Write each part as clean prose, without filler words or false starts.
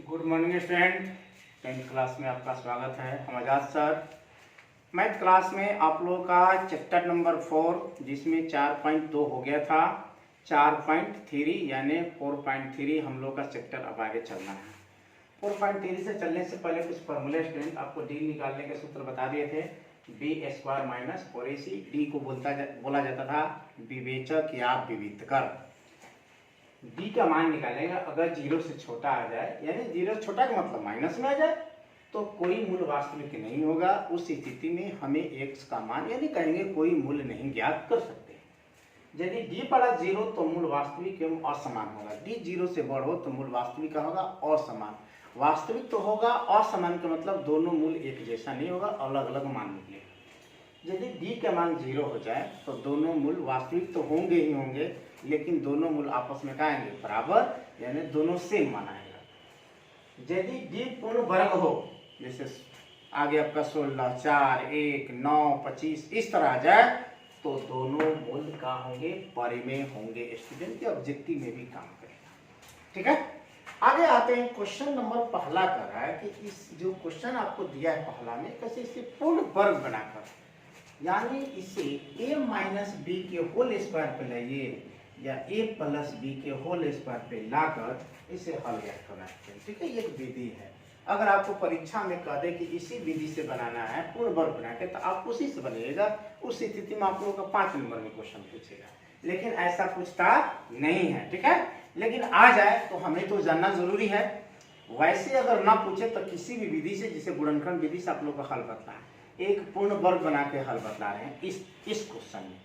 Good morning student. 10th class में आपका स्वागत है। हम आजाद सर। मैथ क्लास में आप लोगों का चैप्टर नंबर 4 जिसमें 4.2 हो गया था, 4.3 यानी 4.3 हम लोग का चैप्टर अब आगे चलना है। 4.3 से चलने से पहले कुछ फॉर्मूले स्टूडेंट आपको डी निकालने के सूत्र बता दिए थे। B square minus 4ac। D को बोला जाता था विवेचक या विविधकर। डी का मान निकालेगा अगर 0 से छोटा आ जाए, यानी 0 से छोटा का मतलब माइनस में आ जाए, तो कोई मूल वास्तविक नहीं होगा। उस स्थिति में हमें x का मान यानी कहेंगे कोई मूल्य नहीं ज्ञात कर सकते। यदि d बड़ा 0 तो मूल वास्तविक एवं असमान होगा। d 0 से बड़ा हो तो मूल वास्तविक का होगा असमान। वास्तविक तो होगा, असमान का मतलब दोनों मूल एक जैसा नहीं होगा, अलग अलग मान निकलेगा। यदि d का मान 0 हो जाए तो दोनों मूल वास्तविक तो होंगे ही होंगे, लेकिन दोनों मूल आपस में क्या आएंगे, बराबर, यानी दोनों सेम मान आएगा। यदि d पूर्ण वर्ग हो, जैसे आगे आपका 16, 4, 1, 9, 25 इस तरह आ जाए, तो दोनों मूल का होंगे, परिमेय होंगे। स्टूडेंट के ऑब्जेक्टिव में भी काम करेगा। ठीक है, आगे आते हैं। क्वेश्चन नंबर पहला कर रहा है कि इस जो क्वेश्चन आपको दिया है पहला में, कैसे इसे पूर्ण वर्ग बनाकर, यानी इसे a माइनस बी के होल स्क्वायर पे लाइए या a प्लस बी के होल स्क्वायर पे लाकर इसे हल करना है। ठीक है, ये एक विधि है। अगर आपको परीक्षा में कह दे कि इसी विधि से बनाना है, पूर्ण वर्ग बना के, तो आप उसी से बनिएगा। उस स्थिति में आप लोगों का 5 नंबर में क्वेश्चन पूछेगा, लेकिन ऐसा पूछता नहीं है। ठीक है, लेकिन आ जाए तो हमें तो जानना जरूरी है। वैसे अगर ना पूछे तो किसी भी विधि से, जैसे गुणनखंड विधि से आप लोग का हल करना है, एक पूर्ण वर्ग बना के हल बता रहे हैं इस क्वेश्चन में।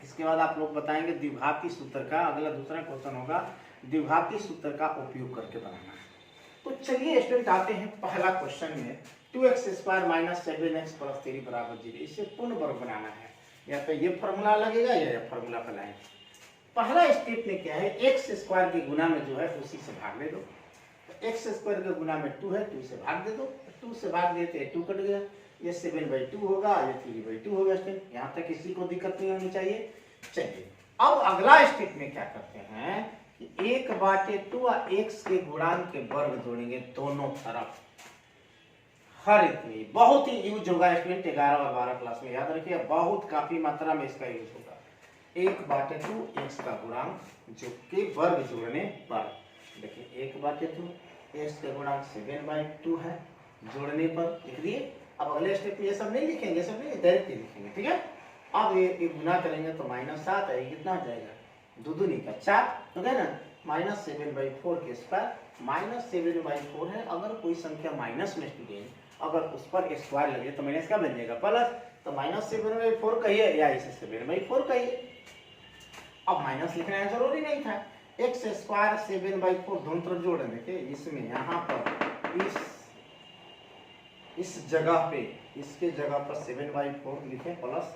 इसके बाद आप लोग बताएंगे द्विघाती सूत्र का। अगला दूसरा क्वेश्चन होगा द्विघाती सूत्र का उपयोग करके बनाना है। तो चलिए स्टूडेंट आते हैं पहला क्वेश्चन में। 2x square minus 7x plus 3 बराबर 0, इसे पूर्ण वर्ग बनाना है। या तो ये फॉर्मूला लगेगा या फॉर्मूला फैलाएंगे। पहला स्टेप में क्या है, x स्क्वायर के गुना में जो है उसी से भाग दे दो। तो x स्क्वायर के गुना में 2 है, 2 से भाग दे दो। 2 से भाग देते 2 कट गया, ये 7/2 होगा, ये 3/2 होगा। स्टेप यहाँ तक किसी को दिक्कत नहीं होनी चाहिए। चलिए अब अगला स्टेप में क्या करते हैं कि 1/2 और x के गुणांक के वर्ग जोड़ेंगे दोनों तरफ। हर इतनी बहुत ही यूज होगा स्टूडेंट 11 और 12 क्लास में, याद रखिए, बहुत काफी मात्रा में इसका यूज होगा। 1/2 x का गुणांक जो के वर्ग जोड़ने पर, देखिए 1/2 x का गुणांक 7/2 है, जोड़ने पर लिख दिए। अब अगले स्टेप में ये सब नहीं लिखेंगे, सब नहीं डायरेक्ट लिखेंगे। ठीक है, अब ये गुना करेंगे तो -7 है, कितना हो जाएगा, 2 दूनी का 4 हो गया ना। -7/4 के स्क्वायर, -7/4 है। अगर कोई संख्या माइनस में स्टूडेंट अगर उस पर स्क्वायर लगे तो माइनस क्या बन जाएगा, प्लस। तो -7/4 कहिए या इसे 7/4 कहिए। अब माइनस लिखना है जरूरी नहीं था। x स्क्वायर 7/4 दोनों तरफ जोड़ देंगे। इसमें यहाँ पर इस जगह पे, इसके जगह पर 7/4 लिखे प्लस।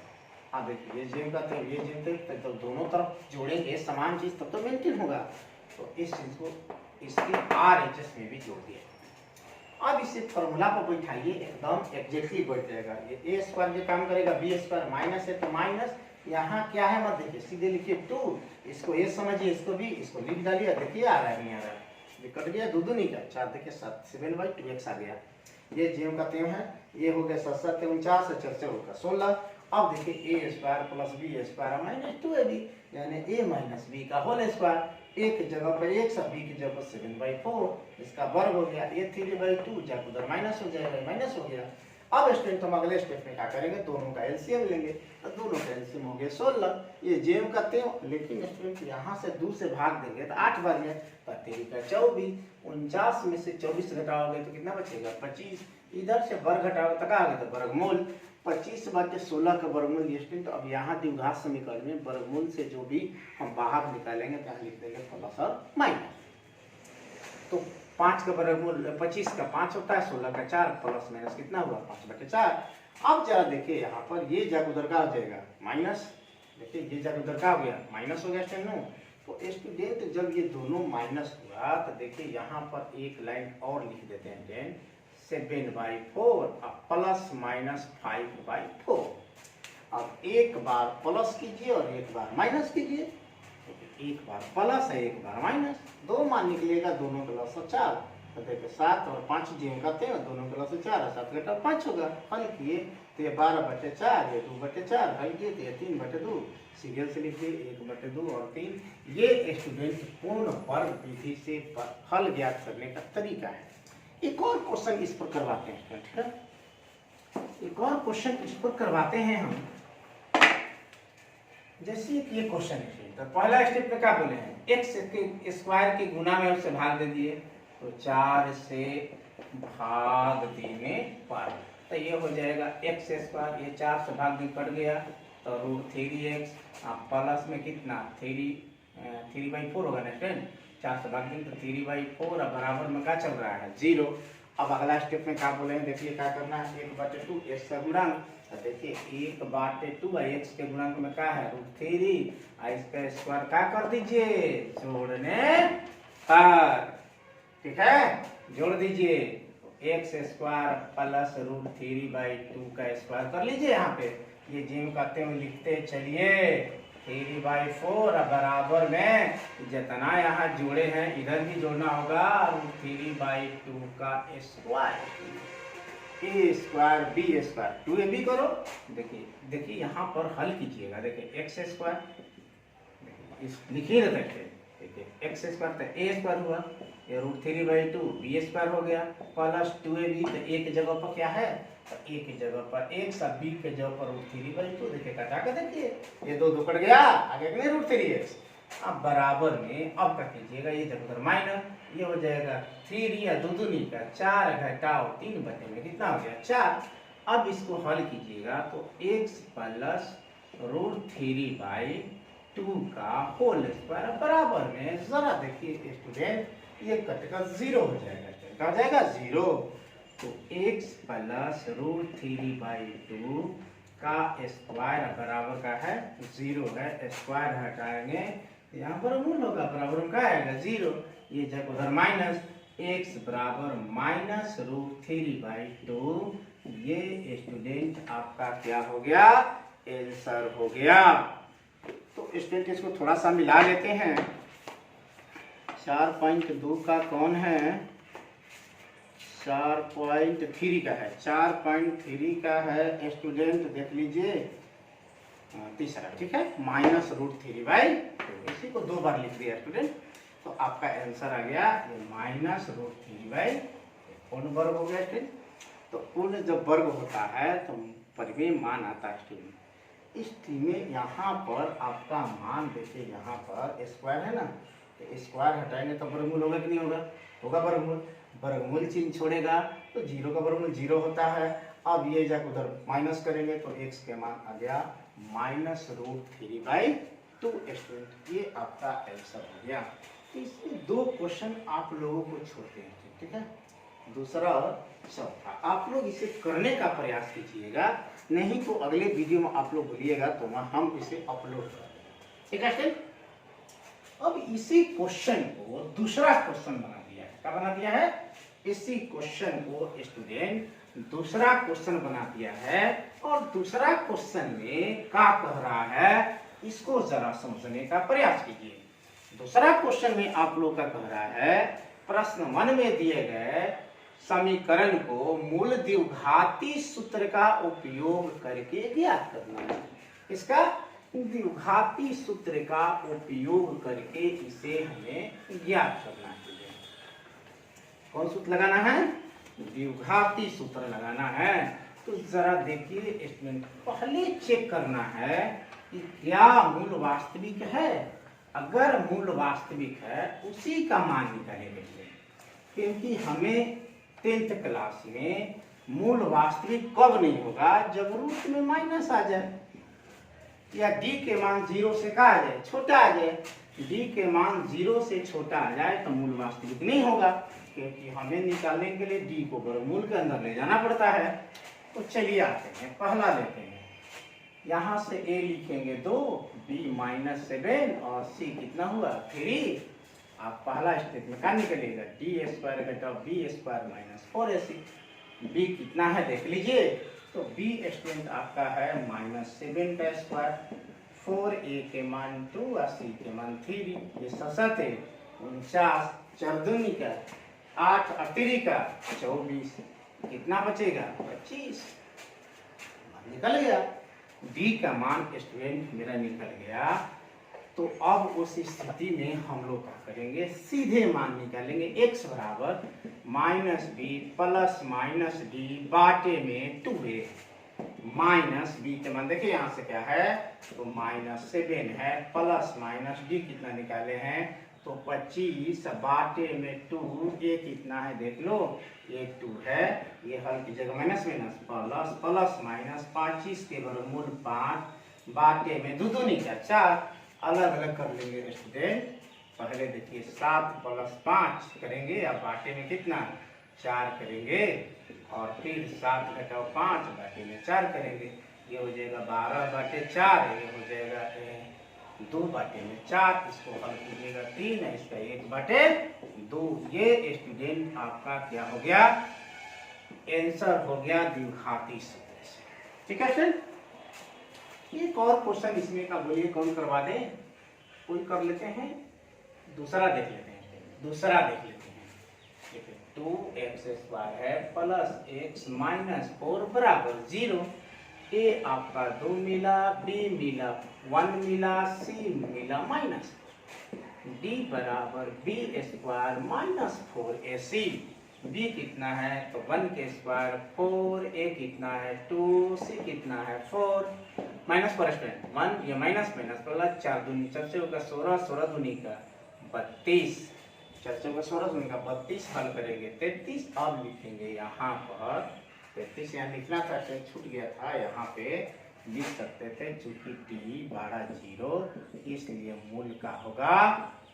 हाँ देखिए, ये जेम का ये जेम थे, तो दोनों तरफ जोड़ेंगे समान चीज तब तो मेंटेन होगा। तो इस चीज को इसके RHS में भी जोड़ दिया। अब इसे फॉर्मूला पर बैठाइए, एकदम एग्जैक्टली बैठ जाएगा। ये a स्क्वायर जो काम करेगा, b स्क्वायर माइनस है तो माइनस, यहाँ क्या है मत देखिए, सीधे लिखिए 2, इसको a समझिए, इसको b, इसको लिख डालिए। देखिए आ रहा है नहीं आ रहा है, कट गया 2 दूनी का 4, देखिए 7/2x आ गया। ये जेम का तेम है, ये हो गया 7 49 से 4 होगा 16। अब देखिए a square plus b square minus 2ab, यानी a माइनस b का होल स्क्वायर। एक जगह पर x और b की जगह पर 7/4, इसका वर्ग हो गया। ये 3/2 जाकर उधर माइनस हो जाएगा, माइनस हो गया। अब स्टूडेंट हम अगले स्टेप में क्या करेंगे, दोनों का एलसीएम लेंगे। तो दोनों का एलसीएम हो गया 16, ये जेम का तेम। लेकिन स्टूडेंट यहाँ से 2 से भाग देंगे तो 8 बार में 3 का 24, 49 में से 24 घटाओगे तो कितना बचेगा, 25। इधर से वर्ग घटाओगे तो क्या आ गया, तो वर्गमूल। 25/16 का वर्गमूल। स्टूडेंट अब यहाँ द्विघात समीकरण में वर्गमूल से जो भी हम बाहर निकालेंगे तो यहाँ लिख देंगे प्लस और माइनस। तो 5 का वर्गमूल 25 का 5 होता है, 16 का 4, प्लस माइनस कितना हुआ, 5/4। अब जरा देखिए यहाँ पर ये जग उधर का हो जाएगा माइनस। देखिए ये जग उधर का हो गया माइनस हो गया स्टूडेंट। तो स्टूडेंट जब ये दोनों माइनस हुआ तो देखिए यहाँ पर एक लाइन और लिख देते हैं स्टूडेंट, 7/4 प्लस माइनस 5/4। अब एक बार प्लस कीजिए और एक बार माइनस कीजिए। एक बार प्लस है, एक बार माइनस, 2 मान निकलेगा, दोनों प्लस और 4, तो देखिए 7 और 5 जी करते हैं, दोनों के लॉस 4 और 7 घटा 5 होगा। हल किए तो ये 12/4, ये 2/4, हल किए तो ये 3/2, सीरियल से लिखिए 1/2 और 3। ये स्टूडेंट पूर्ण वर्ग विधि से हल ज्ञात करने का तरीका है। एक और क्वेश्चन इस पर करवाते हैं स्टूडेंट, ठीक है, एक और क्वेश्चन इस पर करवाते हैं हम। जैसे ये क्वेश्चन है, तो पहला स्टेप में क्या बोले हैं, x के स्क्वायर के गुना में उससे भाग दे दिए, तो 4 से भाग देने पर तो ये हो जाएगा x स्क्वायर, ये 4 से भाग देने कट गया तो √3x प्लस में कितना 3/4 होगा ना फ्रेंड, 4 से भाग देंगे तो 3/4 और बराबर में क्या चल रहा है 0। अब अगला स्टेप में क्या बोले हैं, देखिए क्या करना है, 1/2 x का गुणांक, देखिए 1/2 x के गुणांक में क्या है √3, इसका स्क्वायर क्या कर दीजिए जोड़ने पर, ठीक है, जोड़ दीजिए x स्क्वायर प्लस √3/2 का स्क्वायर कर लीजिए। यहाँ पे ये जिम करते हुए लिखते चलिए 3/4 बराबर में जितना यहाँ जोड़े हैं इधर भी जोड़ना होगा √3/2 का square, a square b square 2ab करो। देखिए यहाँ पर हल कीजिएगा, देखिए x स्क्वायर लिखिए ना, देखिए x स्क्वायर तो a स्क्वायर हुआ, ये √3/2 b स्क्वायर हो गया प्लस 2ab, तो a की जगह पर क्या है, तो a की जगह पर x और b की जगह पर √3/2, देखिए कटा के देखिए ये 2 कट गया, आगे के √3x। अब बराबर में अब क्या कीजिएगा, ये जब उधर माइनस, ये हो जाएगा 3 या 2 दूनी का 4 घटाओ 3 बटे में कितना हो गया 4। अब इसको हल कीजिएगा तो x प्लस √3/2 का होल स्क्वायर बराबर में, जरा देखिए स्टूडेंट ये कटकर 0 हो जाएगा, क्या हो जाएगा 0। तो x प्लस √3/2 का स्क्वायर बराबर का है 0 है, स्क्वायर हटाएंगे यहाँ पर मूल होगा, बराबर में क्या आएगा 0, ये जब उधर माइनस x बराबर माइनस √3/2, ये स्टूडेंट आपका क्या हो गया आंसर हो गया। तो स्टूडेंट इसको थोड़ा सा मिला लेते हैं, 4.2 का कौन है, 4.3 का है, 4.3 का है स्टूडेंट, देख लीजिए तीसरा, ठीक है, -√3/2, इसी को 2 बार लिख दिया स्टूडेंट, तो आपका आंसर आ गया ये -√3/2। पूर्ण वर्ग हो गया स्टूडेंट। तो पूर्ण जब वर्ग होता है तो परिमेय मान आता है स्टूडेंट। इस में यहाँ पर आपका मान देखिए, यहाँ पर स्क्वायर है ना, तो स्क्वायर हटाएंगे तो वर्गमूल होगा कि नहीं होगा, होगा वर्गमूल, वर्गमूल चिन्ह छोड़ेगा तो 0 का वर्गमूल 0 होता है। अब ये जाकर उधर माइनस करेंगे तो x के मान आ गया -√3/2 स्टूडेंट, ये आपका आंसर हो गया। तो इसमें 2 क्वेश्चन आप लोगों को छोड़ते हैं, ठीक है, दूसरा और चौथा, आप लोग इसे करने का प्रयास कीजिएगा, नहीं तो अगले वीडियो में आप लोग बोलिएगा तो हम इसे अपलोड कर देंगे, ठीक है स्टूडेंट। अब इसी क्वेश्चन को दूसरा क्वेश्चन बना दिया है, क्या बना दिया है, इसी क्वेश्चन को स्टूडेंट दूसरा क्वेश्चन बना दिया है, और दूसरा क्वेश्चन में क्या कह रहा है इसको जरा समझने का प्रयास कीजिए। दूसरा क्वेश्चन में आप लोग का कह रहा है, प्रश्न 1 में दिए गए समीकरण को मूल द्विघाती सूत्र का उपयोग करके ज्ञात करना है। इसका द्विघाती सूत्र का उपयोग करके इसे हमें ज्ञात करना है। कौन सूत्र लगाना है, द्विघाती सूत्र लगाना है। तो जरा देखिए स्टूडेंट, पहले चेक करना है कि क्या मूल वास्तविक है, अगर मूल वास्तविक है उसी का मान निकालेंगे, क्योंकि हमें 10th क्लास में मूल वास्तविक कब नहीं होगा, जब रूट में माइनस आ जाए या d के मान 0 से क्या आ जाए, छोटा आ जाए। d के मान 0 से छोटा आ जाए तो मूल वास्तविक नहीं होगा, क्योंकि हमें निकालने के लिए d को वर्गमूल के अंदर ले जाना पड़ता है। तो चलिए आते हैं, पहला लेते हैं, यहाँ से a लिखेंगे 2, b -7 और c कितना हुआ 3। आप पहला स्टेप में क्या निकलेगा, d² घटाओ b² -4ac, b कितना है देख लीजिए, तो b स्टूडेंट आपका है -7 का स्क्वायर, 4a के मान 2 और c के मान 3, ये 7 है 49, 4 दूनी का 8 और 3 का 24, कितना बचेगा 25, निकल गया। डी का मान स्टूडेंट मेरा निकल गया। तो अब उस स्थिति में हम लोग क्या करेंगे, सीधे मान निकालेंगे। x बराबर minus b plus minus d बाटे में 2a माइनस बी के मान देखिए यहाँ से क्या है तो -7 है, प्लस माइनस डी कितना निकाले हैं तो 25 बाटे में 2, ये कितना है देख लो, ये 2 है, ये हल की जगह minus minus plus plus minus 25 के वर्गमूल 5 बाटे में 2 दूनी का 4, अलग अलग कर लेंगे स्टूडेंट। पहले देखिए 7 प्लस 5 करेंगे, अब बाटे में कितना 4 करेंगे, और फिर 7 घटाओ 5 बाटे में 4 करेंगे, ये हो जाएगा 12 बाटे 4, ये हो जाएगा 2 बाटे में 4, इसको हल कीजिएगा 3 है, इसका 1 बाटे 2। ये स्टूडेंट आपका क्या हो गया, आंसर हो गया द्विघाती सूत्र से। ठीक है फ्रेंड, एक और क्वेश्चन इसमें का बोलिए कौन करवा दे, कोई कर लेते हैं, दूसरा देख लेते हैं, दूसरा देख लेते हैं। देखिए 2x² है प्लस x माइनस 4 बराबर 0। ए आपका 2 मिला, b मिला 1 मिला, c मिला माइनस, d बराबर b² माइनस 4ac। b कितना है तो 1 के स्क्वायर 4, a कितना है 2, c कितना है 4, माइनस पर 1, ये माइनस माइनस प्लस 4 दूनी 4 से होगा 16, 16 दूनी का 32, 4 से होगा 16 दूनी का 32, हल करेंगे 33। अब लिखेंगे यहाँ पर 33, यहाँ लिखना था तो छूट गया था, यहाँ पे लिख सकते थे, चूंकि t बड़ा 0 इसलिए मूल का होगा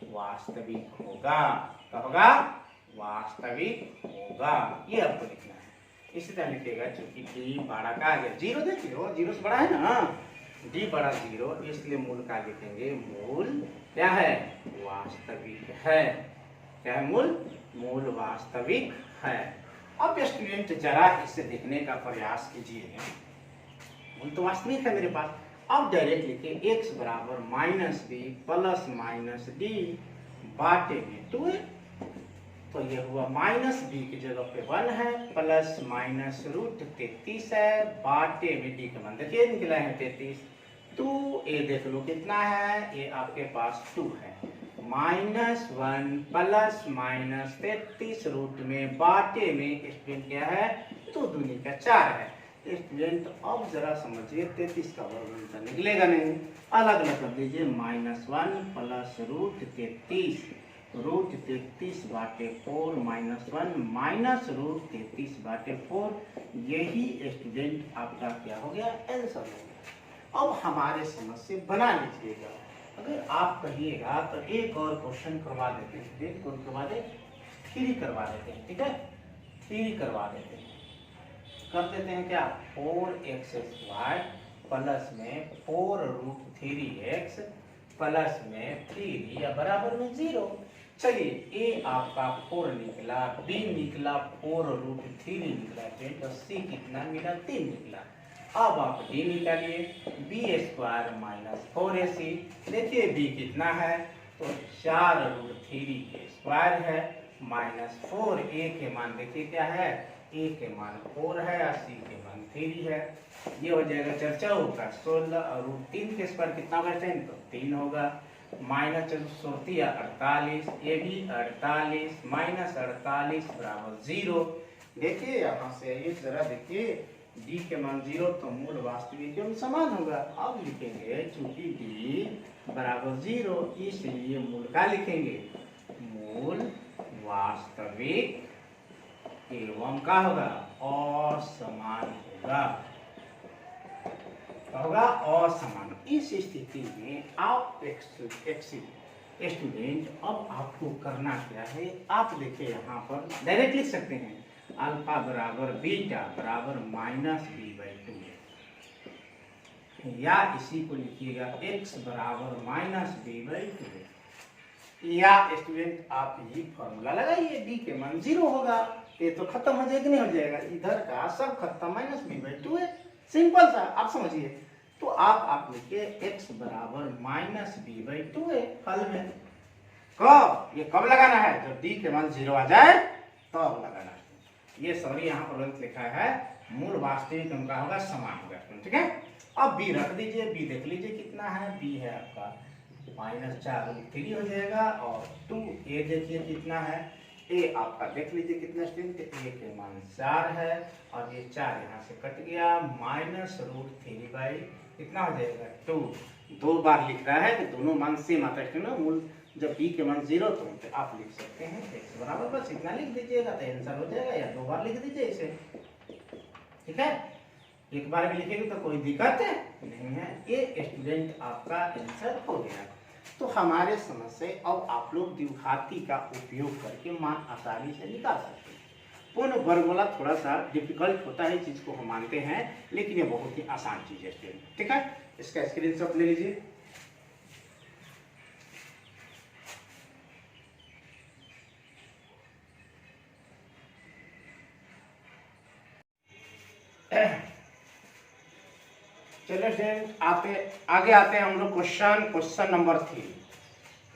वास्तविक होगा, क्या होगा वास्तविक होगा, ये आपको लिखना है। इसी तरह लिखेगा चूंकि d बड़ा का आ गया 0, देखिए 0 से बड़ा है ना, d बड़ा 0 इसलिए मूल का लिखेंगे, मूल क्या है वास्तविक है, क्या है मूल वास्तविक है। अब स्टूडेंट जरा इसे देखने का प्रयास कीजिए, मूल तो वास्तविक है मेरे पास। अब डायरेक्ट लिखे x बराबर minus b plus minus d बाटे में 2, तो ये हुआ माइनस बी की जगह पे 1 है, प्लस माइनस रूट 33 है, बाटे में डी का मान देखिए निकला है 33। तो ये देख लो कितना है, ये आपके पास 2 है, -1 प्लस माइनस 33 रूट में बाटे में स्टूडेंट क्या है 2 दूनी का 4 है। स्टूडेंट अब जरा समझिए 33 का वर्गमूल तो निकलेगा नहीं, अलग अलग कर लीजिए, -1 प्लस रूट 33 बाटे 4 -1 माइनस रूट 33 बाटे 4, यही स्टूडेंट आपका क्या हो गया आंसर हो गया। अब हमारे समझ से बना लीजिएगा, अगर आप कहिएगा तो एक और क्वेश्चन करवा देते हैं, स्टूडेंट कौन करवा दे 3 करवा देते हैं, ठीक है 3 करवा देते हैं, कर देते हैं क्या 4x² प्लस में 4 रूट 3x प्लस में 3 या बराबर में 0। चलिए ए आपका 4 निकला, b निकला 4 रूट 3 निकला, तो c कितना मिला 3 निकला। अब आप d निकालिए, b² माइनस 4ac, देखिए b कितना है तो 4 रूट 3 के स्क्वायर है, माइनस 4, a के मान देखिए क्या है, a के मान 4 है और c के मान 3 है, ये हो जाएगा चर्चा होगा 16 और रूट 3 के स्क्वायर कितना होगा तो 3 होगा, माइनस 48, ये भी 48, माइनस 48 बराबर 0। देखिए यहाँ से ये जरा देखिए d के मान 0 तो मूल वास्तविक के समान होगा। अब लिखेंगे चूंकि d बराबर 0 इसलिए मूल का लिखेंगे, मूल वास्तविक एवं का होगा असमान होगा, होगा असमान। इस स्थिति में आप स्टूडेंट अब आपको करना क्या है, आप देखिए यहाँ पर डायरेक्ट लिख सकते हैं, अल्फा बराबर बीटा बराबर -b/2, या इसी को लिखिएगा x बराबर -b/2, या स्टूडेंट आप ये फॉर्मूला लगाइए, d के मान 0 होगा, ये तो खत्म हो जाएगा नहीं हो जाएगा, इधर का सब खत्म, -b/2 है, सिंपल सा आप समझिए। तो आप लिखिए x बराबर -b/2 है हल में, कब ये कब लगाना है जब d के मान 0 आ जाए तो अब लगाना ये सॉरी यहाँ पर गलत लिखा है, मूल वास्तविक अंक का होगा समान होगा, ठीक है। अब बी रख दीजिए, बी देख लीजिए कितना है, बी है आपका -4√3 हो जाएगा और 2 ए देखिए कितना है, ए आपका देख लीजिए कितना स्ट्रेंथ, ए के मान 4 है और ये 4 यहाँ से कट गया, -√3 बाई कितना हो जाएगा 2, 2 बार लिख रहा है कि दोनों मान सेम आता है ना, मूल जब बी के मान 0 तो आप लिख सकते हैं x बराबर बस इतना लिख दीजिएगा तो आंसर हो जाएगा, या 2 बार लिख दीजिए इसे, ठीक है। एक बार भी लिखेंगे तो कोई दिक्कत नहीं है, ये स्टूडेंट आपका आंसर हो गया। तो हमारे समझ से अब आप लोग द्विघाती का उपयोग करके मान आसानी से निकाल सकते हैं। पूर्ण वर्ग वाला थोड़ा सा डिफिकल्ट होता है, चीज को हम मानते हैं, लेकिन ये बहुत ही आसान चीज है स्टूडेंट, ठीक है। इसका स्क्रीनशॉट ले लीजिए। चलो स्टूडेंट आगे आते हैं हम लोग क्वेश्चन नंबर 3।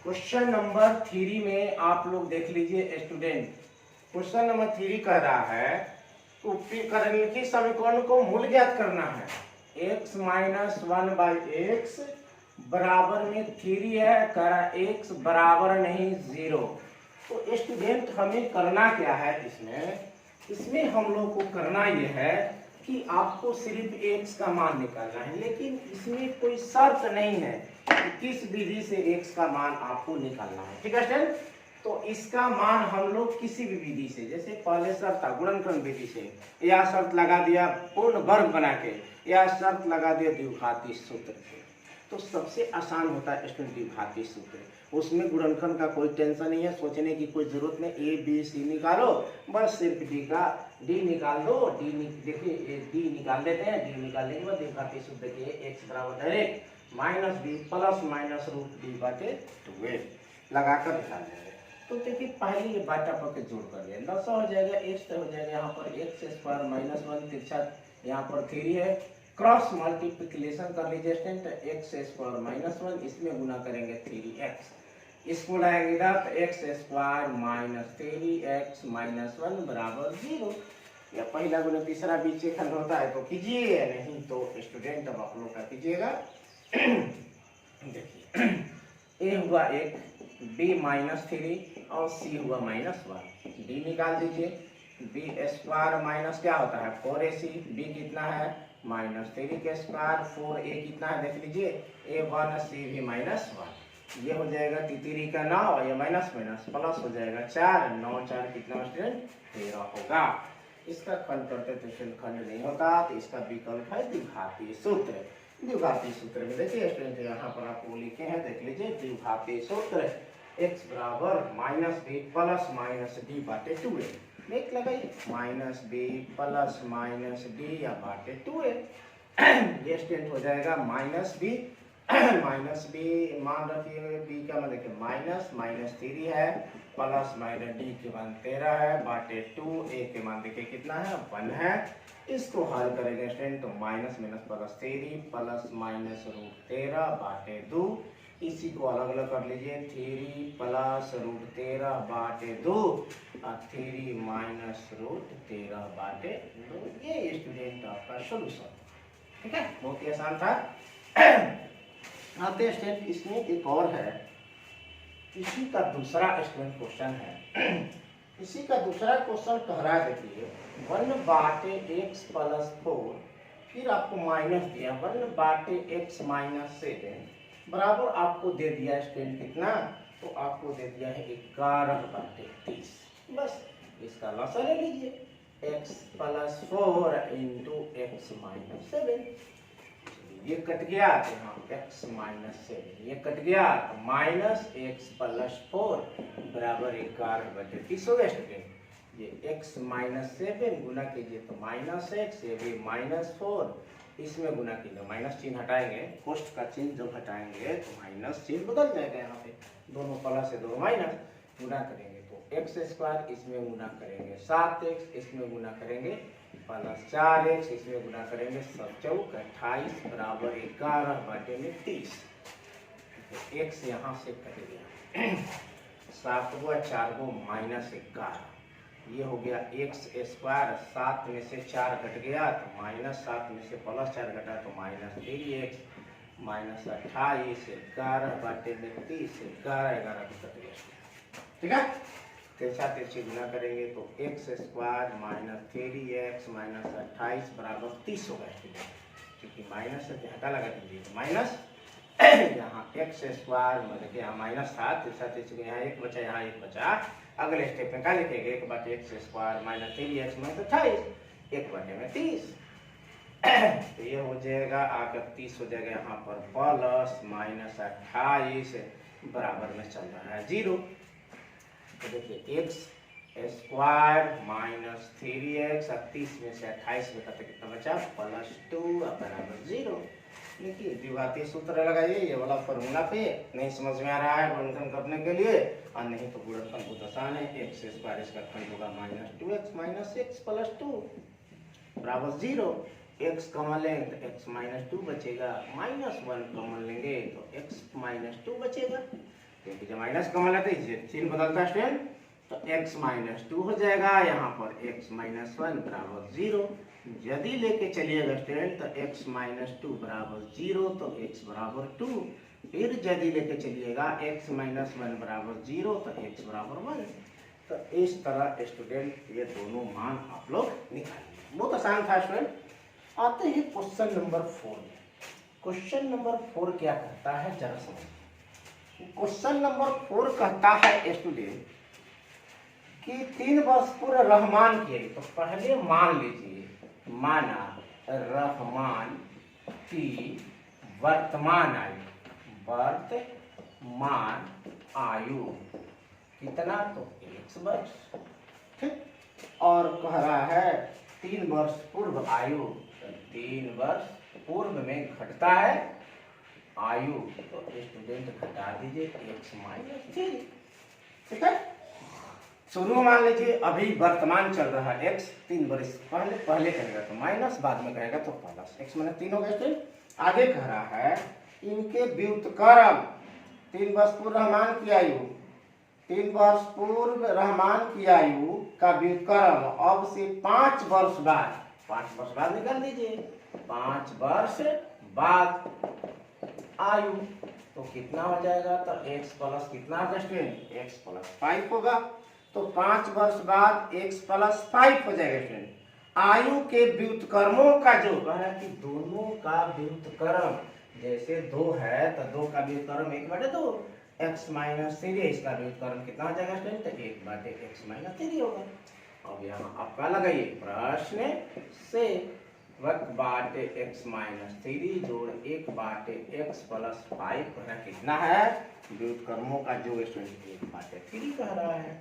क्वेश्चन नंबर 3 में आप लोग देख लीजिए स्टूडेंट, क्वेश्चन नंबर 3 कह रहा है उपकरणीय समीकरण को मूल ज्ञात करना है, x - 1/x बराबर में 3 है, कह रहा x बराबर नहीं 0। तो स्टूडेंट हमें करना क्या है, इसमें हम लोग को करना यह है कि आपको सिर्फ x का मान निकालना है, लेकिन इसमें कोई शर्त नहीं है कि किस विधि से x का मान आपको निकालना है, ठीक है स्टूडेंट। तो इसका मान हम लोग किसी भी विधि से, जैसे पहले शर्त था गुणनखंड विधि से, या शर्त लगा दिया पूर्ण वर्ग बना के, या शर्त लगा दिया द्विघाती सूत्र से। तो सबसे आसान होता है स्टूडेंट द्विघाती सूत्र, उसमें गुणनखंड का कोई टेंशन नहीं है, सोचने की कोई जरूरत नहीं, ए बी सी निकालो, बस सिर्फ डी निकाल दो, देखिए डी निकाल देते हैं, डी निकालने के बाद द्विघाती सूत्र देखिए x बराबर डायरेक्ट -b + -√d/2 लगाकर निकाल देंगे। तो देखिए पहले ये बाटा पर के जोड़ कर लिया, 10 हो जाएगा, x तो हो जाएगा यहाँ पर x² -1 तिरछा यहाँ पर 3 है, क्रॉस मल्टीप्लिकेशन कर लीजिए स्टूडेंट, x² -1 इसमें गुना करेंगे 3x, इसको लाएंगे इधर तो x² -3x -1 बराबर 0। या पहला गुना तीसरा बीच के खंड होता है तो कीजिए, नहीं तो स्टूडेंट अब आप लोग का कीजिएगा। देखिए a हुआ 1, b -3 और c हुआ -1, d निकाल दीजिए, b² माइनस क्या होता है 4ac, b कितना है -3 के स्क्वायर, 4a कितना है देख लीजिए, a1 c भी -1, ये हो जाएगा 3 का 9 और ये माइनस प्लस हो जाएगा 4, 9 4 कितना स्टूडेंट 13 होगा। इसका खंड करते तो खंड नहीं होता, तो इसका विकल्प है द्विघाती सूत्र। द्विघाती सूत्र में देखिए स्टूडेंट यहाँ पर आपको लिखे हैं, देख लीजिए द्विघाती सूत्र x बराबर -b + -d/2 देख लगाइए, -b + -d या बाटे 2a, ये स्टूडेंट हो जाएगा -b मान रखिए, b का मान देखिए -3 है, प्लस -d के मान 13 है, बाटे 2, a के मान देखिए कितना है 1 है। इसको हल करेंगे स्टूडेंट तो -3 + -√13 बाटे 2, इसी को अलग अलग कर लीजिए, 3 + √13 बाटे 2 और 3 - √13 बाटे 2, ये स्टूडेंट आपका सोल्यूशन, ठीक है, बहुत ही आसान था। आते स्टूडेंट इसमें एक और है, इसी का दूसरा स्टूडेंट क्वेश्चन है। इसी का दूसरा क्वेश्चन कह रहा है, देखिए 1/x + 4, फिर आपको माइनस दिया 1/x - 7 बराबर आपको दे दिया स्टूडेंट कितना, तो आपको दे दिया है 11/30। बस इसका लसा ले लीजिए, x + 4 × x - 7, ये कट गया तो यहाँ x - 7 ये कट गया तो -x + 4 बराबर 11/30 हो गया स्टूडेंट। ये x - 7 गुना कीजिए तो -x, ये भी -4, इसमें गुना कीजिए, माइनस चिन्ह हटाएंगे, कोष्ठ का चिन्ह जब हटाएंगे तो माइनस चिन्ह बदल जाएगा, यहाँ पे दोनों प्लस है दोनों माइनस, गुना करेंगे तो x², इसमें गुना करेंगे 7x, इसमें गुना करेंगे +4x, इसमें गुना करेंगे 7×4 = 28 बराबर 11/30। x यहाँ से कट गया, 7 × 4 = -11, ये हो गया एक्स स्क्वायर, 7 में से 4 घट गया तो -7 में से +4 घटा तो -3x, -28, 11/30, 11 तो कट गया। ठीक है, तिरछा तिरछी गुना करेंगे तो एक्स स्क्वायर -3x -28 बराबर 30 होगा स्टूडेंट, क्योंकि माइनस से घटा लगा दीजिए तो माइनस यहाँ एक्स स्क्वायर मतलब यहाँ माइनस था, तिरछा तिरछी यहाँ 1 बचा, यहाँ 1 बचा। अगले स्टेप में क्या लिखेंगे, 1/x स्क्वायर -3x -28, 1/30 तो ये हो जाएगा आकर 30 हो जाएगा यहाँ पर, प्लस -28 बराबर में चल रहा है 0। तो देखिए एक्स स्क्वायर -3x, 30 में से 28 में करते कितना बचा, +2 बराबर 0। देखिए द्विघातीय सूत्र लगाइए, ये वाला फॉर्मूला पे नहीं समझ में आ रहा है गुणनखंड करने के लिए, और नहीं तो गुणनखंड बहुत आसान है। एक्स स्क्वायर इसका खंड होगा -2x -x +2 बराबर 0। x कॉमन लेंगे तो x -2 बचेगा, -1 कॉमन लेंगे तो x -2 बचेगा, क्योंकि जब माइनस कॉमन लेते हैं चिन्ह बदलता है स्टूडेंट, तो x -2 हो जाएगा, यहाँ पर x -1 बराबर 0। यदि लेके चलिएगा स्टूडेंट तो x -2 बराबर 0 तो x बराबर 2, फिर यदि लेके चलिएगा x -1 बराबर 0 तो x बराबर 1। तो इस तरह स्टूडेंट ये दोनों मान आप लोग निकालिए, बहुत आसान था स्टूडेंट। आते हैं क्वेश्चन नंबर 4 में। क्वेश्चन नंबर 4 क्या कहता है जरा समझिए। क्वेश्चन नंबर 4 कहता है स्टूडेंट कि 3 वर्ष पूर्व रहमान के, तो पहले मान लीजिए, माना रहमान की वर्तमान आयु कितना, तो 1 वर्ष। ठीक, और कह रहा है 3 वर्ष पूर्व आयु, 3 वर्ष पूर्व में घटता है आयु, तो स्टूडेंट घटा दीजिए x -3। ठीक है, शुरू में मान लीजिए अभी वर्तमान चल रहा है x, 3 वर्ष पहले कहेगा तो माइनस, बाद में कहेगा तो प्लस, x -3 हो गया स्टूडेंट। आगे कह रहा है इनके व्युत्क्रम, 3 वर्ष पूर्व रहमान की आयु, 3 वर्ष पूर्व रहमान की आयु का व्युत्क्रम अब से 5 वर्ष बाद, 5 वर्ष बाद निकाल दीजिए, 5 वर्ष बाद आयु, तो कितना हो जाएगा, तो x प्लस कितना होगा स्टूडेंट, x + 5 होगा। तो 5 वर्ष बाद x + 5 हो जाएगा स्टूडेंट। आयु के व्युत्क्रमों का जो कह रहा है कि दोनों का व्युत्क्रम, जैसे 2 है तो 2 का व्युत्क्रम 1/2, x -3, इसका व्युत्क्रम कितना हो जाएगा स्टूडेंट, 1/x -3 होगा। अब यहाँ आपका लगाइए प्रश्न से 1/x -3 जोड़ 1/x + 5 कहना कितना है, व्युत्क्रमों का जो स्टूडेंट 1/3 कह रहा है।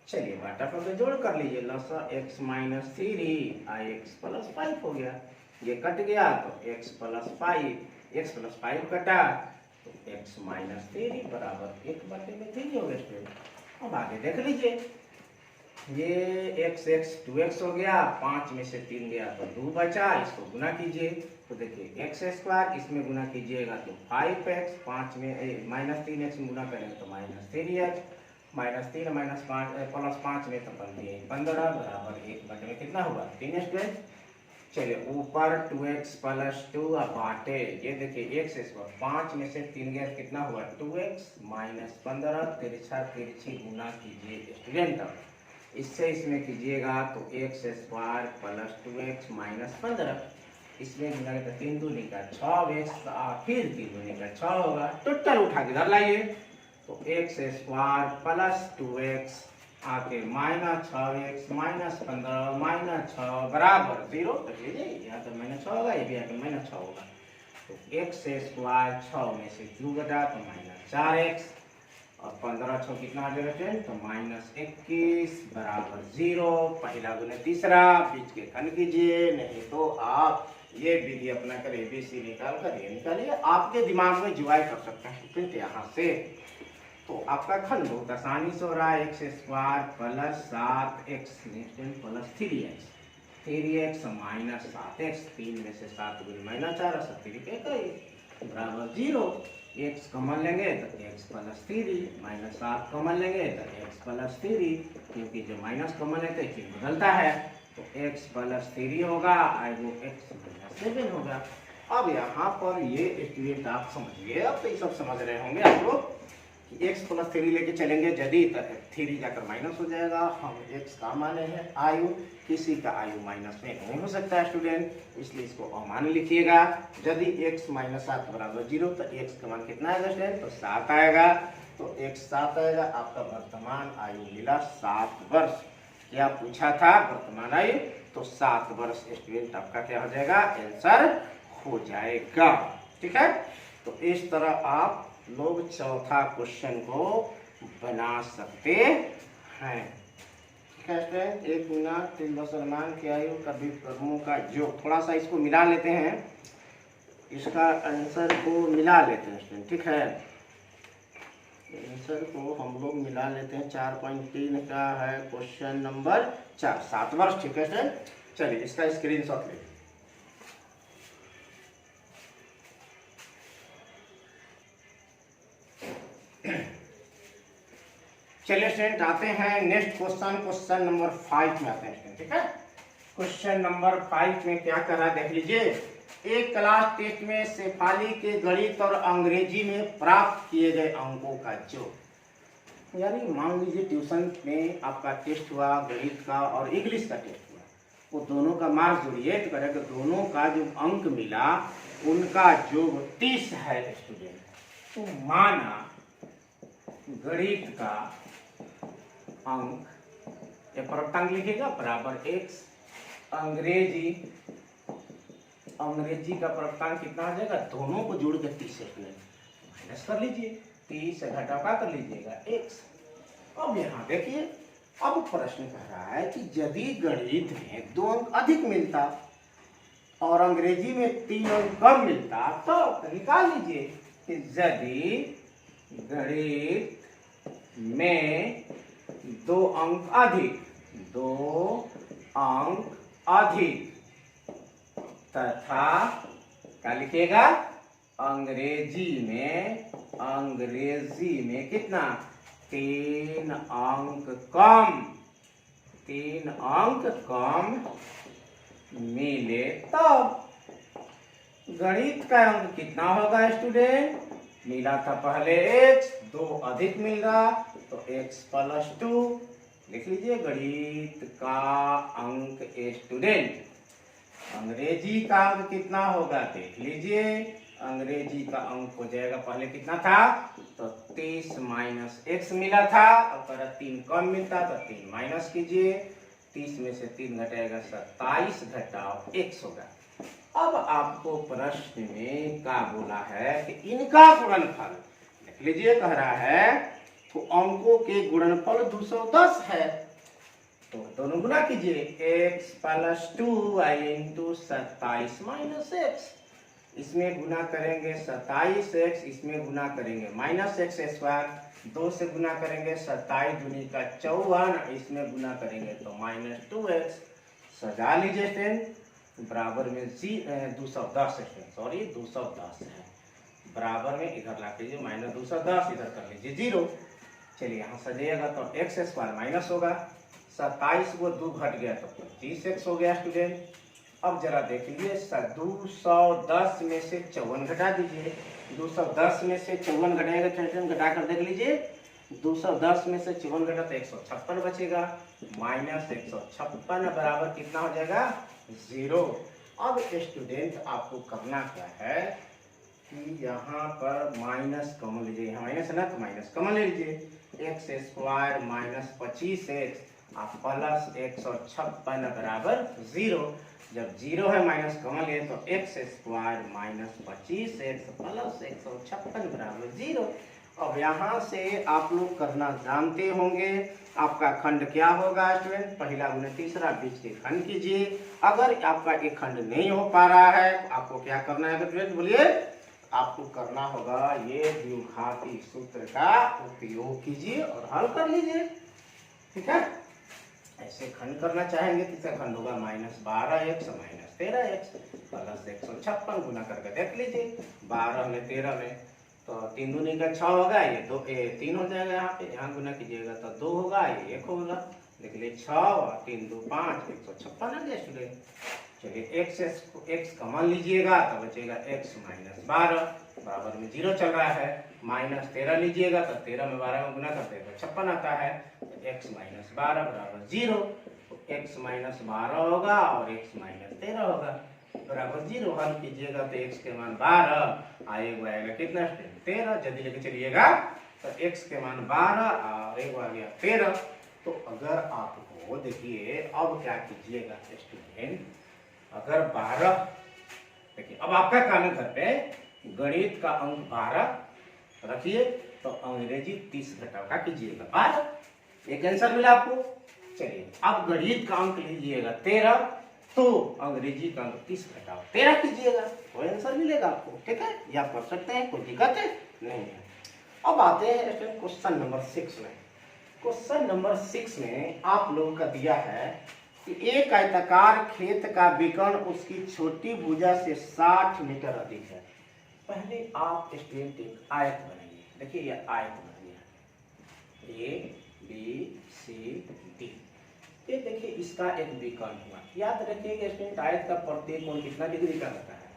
चलिए बाटा पर जोड़ कर लीजिए, लसा x -3 x + 5 हो गया, ये कट गया तो x + 5 कटा तो x -3 बराबर 1/3 हो गया। अब आगे देख लीजिए, ये x 2x हो गया, 5 में से 3 गया तो 2 बचा, इसको गुना कीजिए तो देखिए x स्क्वायर, इसमें गुना कीजिएगा तो 5x, 5 में -3x में गुना करेंगे तो -3x, -3 -5 +5 में तो 15 बराबर 1 में कितना होगा, 3 स्टूडेंट। चलिए ऊपर 2x + 2 बाटे, ये देखिए x स्क्वायर, 5 में से 3 गया कितना हुआ, 2x -15, तिरछा तिरछी गुना कीजिए स्टूडेंट, इससे इसमें कीजिएगा तो x स्क्वायर + 2x -15, इसमें गुना तो 3 दूनी का 6x, फिर 3 दूनी का 6 होगा, टोटल उठा के इधर लाइए तो x स्क्वायर + 2x आके -6x -15 -6 बराबर 0 रख लीजिए, यहाँ तो -6 होगा, ये भी आके -6 होगा। तो x स्क्वायर 6 में से 2 घटा तो -4x, और 15 6 कितना आ जाएगा स्टूडेंट, तो -21 बराबर 0। पहला गुना तीसरा बीच के खंड कीजिए, नहीं तो आप ये विधि अपना कर ABC निकाल कर ये निकालिए, आपके दिमाग में जुगाड़ कर सकते हैं स्टूडेंट यहाँ से। तो आपका खंड बहुत आसानी से हो रहा है, x square + 7x + 3x, 3x -7x, 3 में से 7 गुना -4 7 बराबर 0। एक्स कॉमन लेंगे तो एक्स प्लस 3, माइनस 7 कॉमन लेंगे तो एक्स प्लस 3, क्योंकि जो माइनस कॉमन है तो चिन्ह बदलता है, तो एक्स प्लस 3 होगा और वो एक्स माइनस 7 होगा। अब यहाँ पर ये स्टूडेंट आप समझिए, अब तो ये सब समझ रहे होंगे आप लोग कि एक्स प्लस 3 लेके चलेंगे यदि तो 3 जाकर माइनस हो जाएगा। हम एक्स का माने हैं आयु, किसी का आयु माइनस में नहीं हो सकता है स्टूडेंट, इसलिए इसको अमान्य लिखिएगा। यदि x माइनस 7 बराबर 0 तो x का मान कितना आएगा स्टूडेंट, तो 7 आएगा, तो x 7 आएगा। आपका वर्तमान आयु मिला 7 वर्ष। क्या पूछा था, वर्तमान आयु, तो 7 वर्ष स्टूडेंट आपका क्या हो जाएगा, आंसर हो जाएगा। ठीक है, तो इस तरह आप लोग चौथा क्वेश्चन को बना सकते हैं। ठीक है स्टूडेंट, 1 मिनट, 3 मुसलमान की आयु कभी प्रभुओं का योग, थोड़ा सा इसको मिला लेते हैं, इसका आंसर को मिला लेते हैं स्टूडेंट। ठीक है, आंसर को हम लोग मिला लेते हैं। 4.3 का है क्वेश्चन नंबर 4, 7 वर्ष। ठीक है स्टूडेंट, चलिए इसका स्क्रीनशॉट लेते हैं। चलिए स्टूडेंट आते हैं नेक्स्ट क्वेश्चन, क्वेश्चन नंबर 5 में आते हैं स्टूडेंट। ठीक है, क्वेश्चन नंबर 5 में क्या कर रहा है देख लीजिए। एक क्लास टेस्ट में शेफाली के गणित और अंग्रेजी में प्राप्त किए गए अंकों का योग, यानी मान लीजिए ट्यूशन में आपका टेस्ट हुआ गणित का और इंग्लिश का टेस्ट हुआ, वो दोनों का मार्क्स जोड़िए तो करेगा दोनों का जो अंक मिला उनका योग 30 है स्टूडेंट। तो माना गणित का अंक, ये प्राप्तांक लिखिएगा बराबर x, अंग्रेजी का प्राप्तांक कितना हो जाएगा, दोनों को जोड़ के 30 माइनस कर लीजिए, 30 से घटा कर लीजिएगा x। अब यहाँ देखिए, अब प्रश्न कह रहा है कि यदि गणित में 2 अंक अधिक मिलता और अंग्रेजी में 3 अंक कम मिलता तो निकाल लीजिए कि यदि गणित में 2 अंक अधिक तथा क्या लिखिएगा, अंग्रेजी में कितना, 3 अंक कम मिले तब गणित का अंक कितना होगा स्टूडेंट, मिला था पहले x, 2 अधिक मिल रहा तो x प्लस 2 लिख लीजिए। गणित का अंक स्टूडेंट, अंग्रेजी का अंक कितना होगा देख लीजिए, अंग्रेजी का अंक हो जाएगा, पहले कितना था तो 30 माइनस x मिला था, अगर 3 कम मिलता तो 3 माइनस कीजिए, 30 में से 3 घटाएगा 27 घटाओ x होगा। अब आपको प्रश्न में क्या बोला है कि इनका गुणनफल लिख लीजिए, कह रहा है तो अंकों के गुणनफल 210 है, तो दोनों गुना कीजिए, x plus 2 into 27 minus x, इसमें गुना करेंगे 27x, इसमें गुना करेंगे माइनस x स्क्वायर, 2 से गुना करेंगे 27 दूनी का 54, इसमें गुना करेंगे तो माइनस 2x, सजा लीजिए स्टूडेंट, बराबर में 210 है, सॉरी 210 है, बराबर में इधर ला लीजिए माइनस 210, इधर कर लीजिए 0। चलिए यहाँ सजाइएगा तो x स्क्वायर माइनस होगा, 27 को 2 घट गया तो 25x हो गया स्टूडेंट। अब जरा देख लीजिए, 210 में से 54 घटा दीजिए, 210 में से 54 घटाएगा, घटा कर देख लीजिए, 210 में से 54 घटा तो 156 बचेगा, माइनस 156 बराबर कितना हो जाएगा, 0। अब स्टूडेंट आपको करना क्या है कि यहाँ पर माइनस कॉमन लीजिए, यहाँ माइनस है ना तो माइनस कॉमन ले लीजिए, एक्स स्क्वायर माइनस 25x आप प्लस 156 बराबर 0। जब 0 है माइनस कॉमन लिए तो x square minus 25x plus 156 बराबर 0। अब यहाँ से आप लोग करना जानते होंगे, आपका खंड क्या होगा स्टूडेंट, पहला गुना तीसरा बीच के खंड कीजिए। अगर आपका एक खंड नहीं हो पा रहा है तो आपको क्या करना है स्टूडेंट, बोलिए, आपको करना होगा ये द्विघाती सूत्र का उपयोग कीजिए और हल कर लीजिए। ठीक है, ऐसे खंड करना चाहेंगे तीसरा खंड होगा minus 12x minus 13x plus 156 गुना करके देख लीजिए, 12 में 13 में तो 3 दूनी का 6 होगा, ये 3 हो जाएगा, यहाँ गुना कीजिएगा तो 2 होगा, ये 1 होगा। देख लीजिए 6 और 3 2 5, 156 आ गया स्टूडेंट। चलिए x कॉमन लीजिएगा तो बचेगा x माइनस 12 बराबर में 0 चल रहा है। माइनस 13 लीजिएगा तो 13 में 12 में गुना करते हैं तो 56 आता है। तो x माइनस 12 बराबर 0, तो x माइनस 12 होगा और x माइनस 13 होगा बराबर 0। हल कीजिएगा तो x के मान 12 आएगा कितना 13, जल्दी लेके चलिएगा। तो x के मान 12 और एक आ गया 13। तो अगर आपको देखिए अब क्या कीजिएगा स्टूडेंट, अगर 12 देखिए अब आपका काम है घर पे गणित का अंक 12 रखिए तो अंग्रेजी 30 घटाव कीजिएगा 12, एक आंसर मिला आपको। चलिए अब गणित का अंक लीजिएगा 13 तो अंग्रेजी का अंक 30 घटाव 13 कीजिएगा, कोई आंसर मिलेगा आपको। ठीक है, या आप कर सकते हैं, कोई दिक्कत है नहीं है। अब आते हैं क्वेश्चन नंबर 6 में। क्वेश्चन नंबर 6 में आप लोगों का दिया है कि एक आयताकार खेत का विकर्ण उसकी छोटी भुजा से 60 मीटर अधिक है। पहले आप स्टूडेंट एक आयत बनाइए। देखिए ये आयत बनाइए A B C D। ये देखिए इसका एक विकर्ण हुआ। याद रखिएगा स्टूडेंट आयत का प्रत्येक कोण कितना डिग्री का होता है,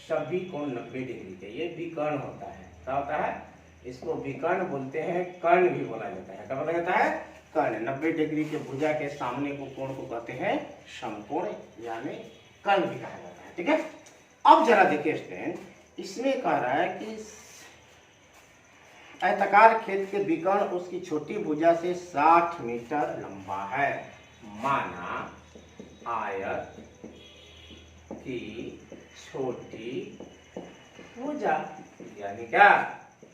सभी कोण 90 डिग्री के। ये विकर्ण होता है। क्या होता है, इसको विकर्ण बोलते हैं, कर्ण भी बोला जाता है। क्या बोला जाता है, कर्ण। 90 डिग्री के भुजा के सामने को कोण को कहते हैं समकोण, यानी कर्ण भी कहा जाता है। ठीक है, अब जरा देखिए स्टूडेंट, इसमें कह रहा है कि आयताकार खेत के विकर्ण उसकी छोटी भुजा से 60 मीटर लंबा है। माना आयत की छोटी भुजा यानी क्या,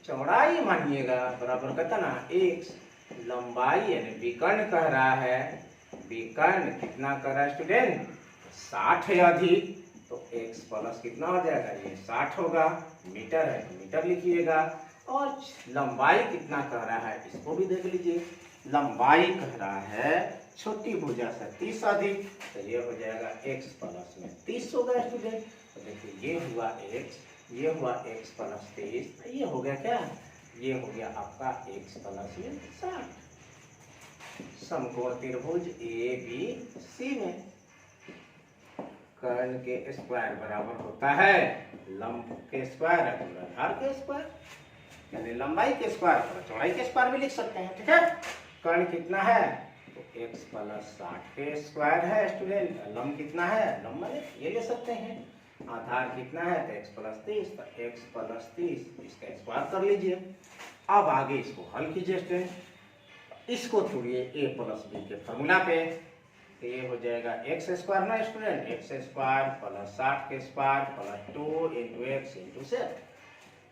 चौड़ाई मानिएगा बराबर कहता ना x, लंबाई यानी विकर्ण कह रहा है, विकर्ण कितना कर रहा है स्टूडेंट 60 है अधिक, तो x प्लस कितना हो जाएगा, ये 60 होगा। मीटर है तो मीटर लिखिएगा। और लंबाई कितना कह रहा है इसको भी देख लीजिए, लंबाई कह रहा है छोटी भुजा से 30 अधिक, तो ये हो जाएगा x प्लस में 30 होगा स्टूडेंट। तो देखिए ये हुआ x, ये हुआ x प्लस 30, ये हो गया क्या, ये हो गया आपका x प्लस में 60। समकोण त्रिभुज ABC में कर्ण के स्क्वायर बराबर होता है लंब के स्क्वायर आधार के स्क्वायर, यानी लंबाई के स्क्वायर और चौड़ाई के स्क्वायर भी लिख सकते हैं। ठीक है, कर्ण कितना है तो x प्लस 60 के स्क्वायर है स्टूडेंट। लंब कितना है, लंब ये ले सकते हैं। आधार कितना है तो x प्लस 30, तो x प्लस 30 इसका स्क्वायर कर लीजिए। अब आगे इसको हल कीजिए स्टूडेंट। इसको छोड़िए a प्लस b के फॉर्मूला पे, तो ये हो जाएगा एक्स स्क्वायर ना स्टूडेंट, एक्स स्क्वायर प्लस 60 के square plus 2 into x into 7।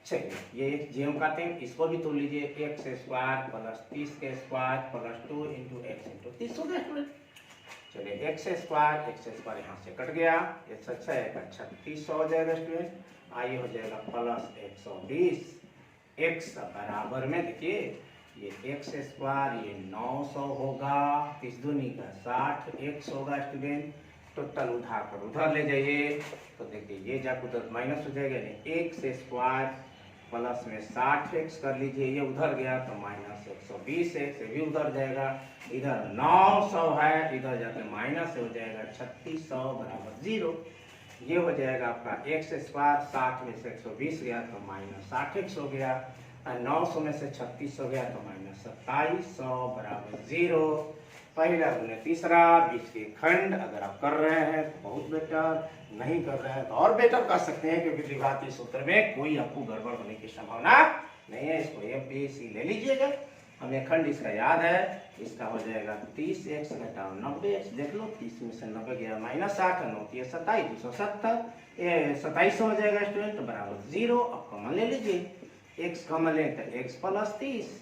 चलिए ये एक जी हम काटे हैं, इसको भी तोड़ लीजिए, एक्स स्क्वायर प्लस 30 के square plus 2 into x into 30 हो गया स्टूडेंट। चलिए एक्स स्क्वायर यहाँ से कट गया, एक्स अच्छा है 36 हो जाएगा स्टूडेंट। आई हो जाएगा प्लस 120, एक्स बराबर में देखिए ये एक्स स्क्वायर ये 900 होगा, 30 दूनी का 60 एक्स होगा स्टूडेंट। टोटल उठा कर उधर ले जाइए तो देखिए ये जाकर उधर माइनस हो जाएगा, यानी एक्स स्क्वायर प्लस में 60 एक्स कर लीजिए, ये उधर गया तो माइनस 120 एक्स भी उधर जाएगा। इधर 900 है, इधर जाकर माइनस हो जाएगा 3600 बराबर 0। ये हो जाएगा आपका एक्स स्क्वायर 60 में से 120 गया तो माइनस 60 एक्स हो गया, 900 में से 3600 गया तो माइनस 2700 बराबर 0। पहला गुने तीसरा, बीच के खंड अगर आप कर रहे हैं तो बहुत बेटर, नहीं कर रहे हैं तो और बेटर कर सकते हैं, क्योंकि द्विघाती सूत्र में कोई आपको गड़बड़ होने की संभावना नहीं है। इसको ABC ले लीजिएगा, हमें खंड इसका याद है, इसका हो जाएगा 30x घटाओ 90x। देख लो 30 में से 90 गया माइनस 60, 9 27, 270, ये 2700 हो जाएगा स्टूडेंट बराबर 0। अब कॉमन ले लीजिए, x कॉमन ले तो x प्लस 30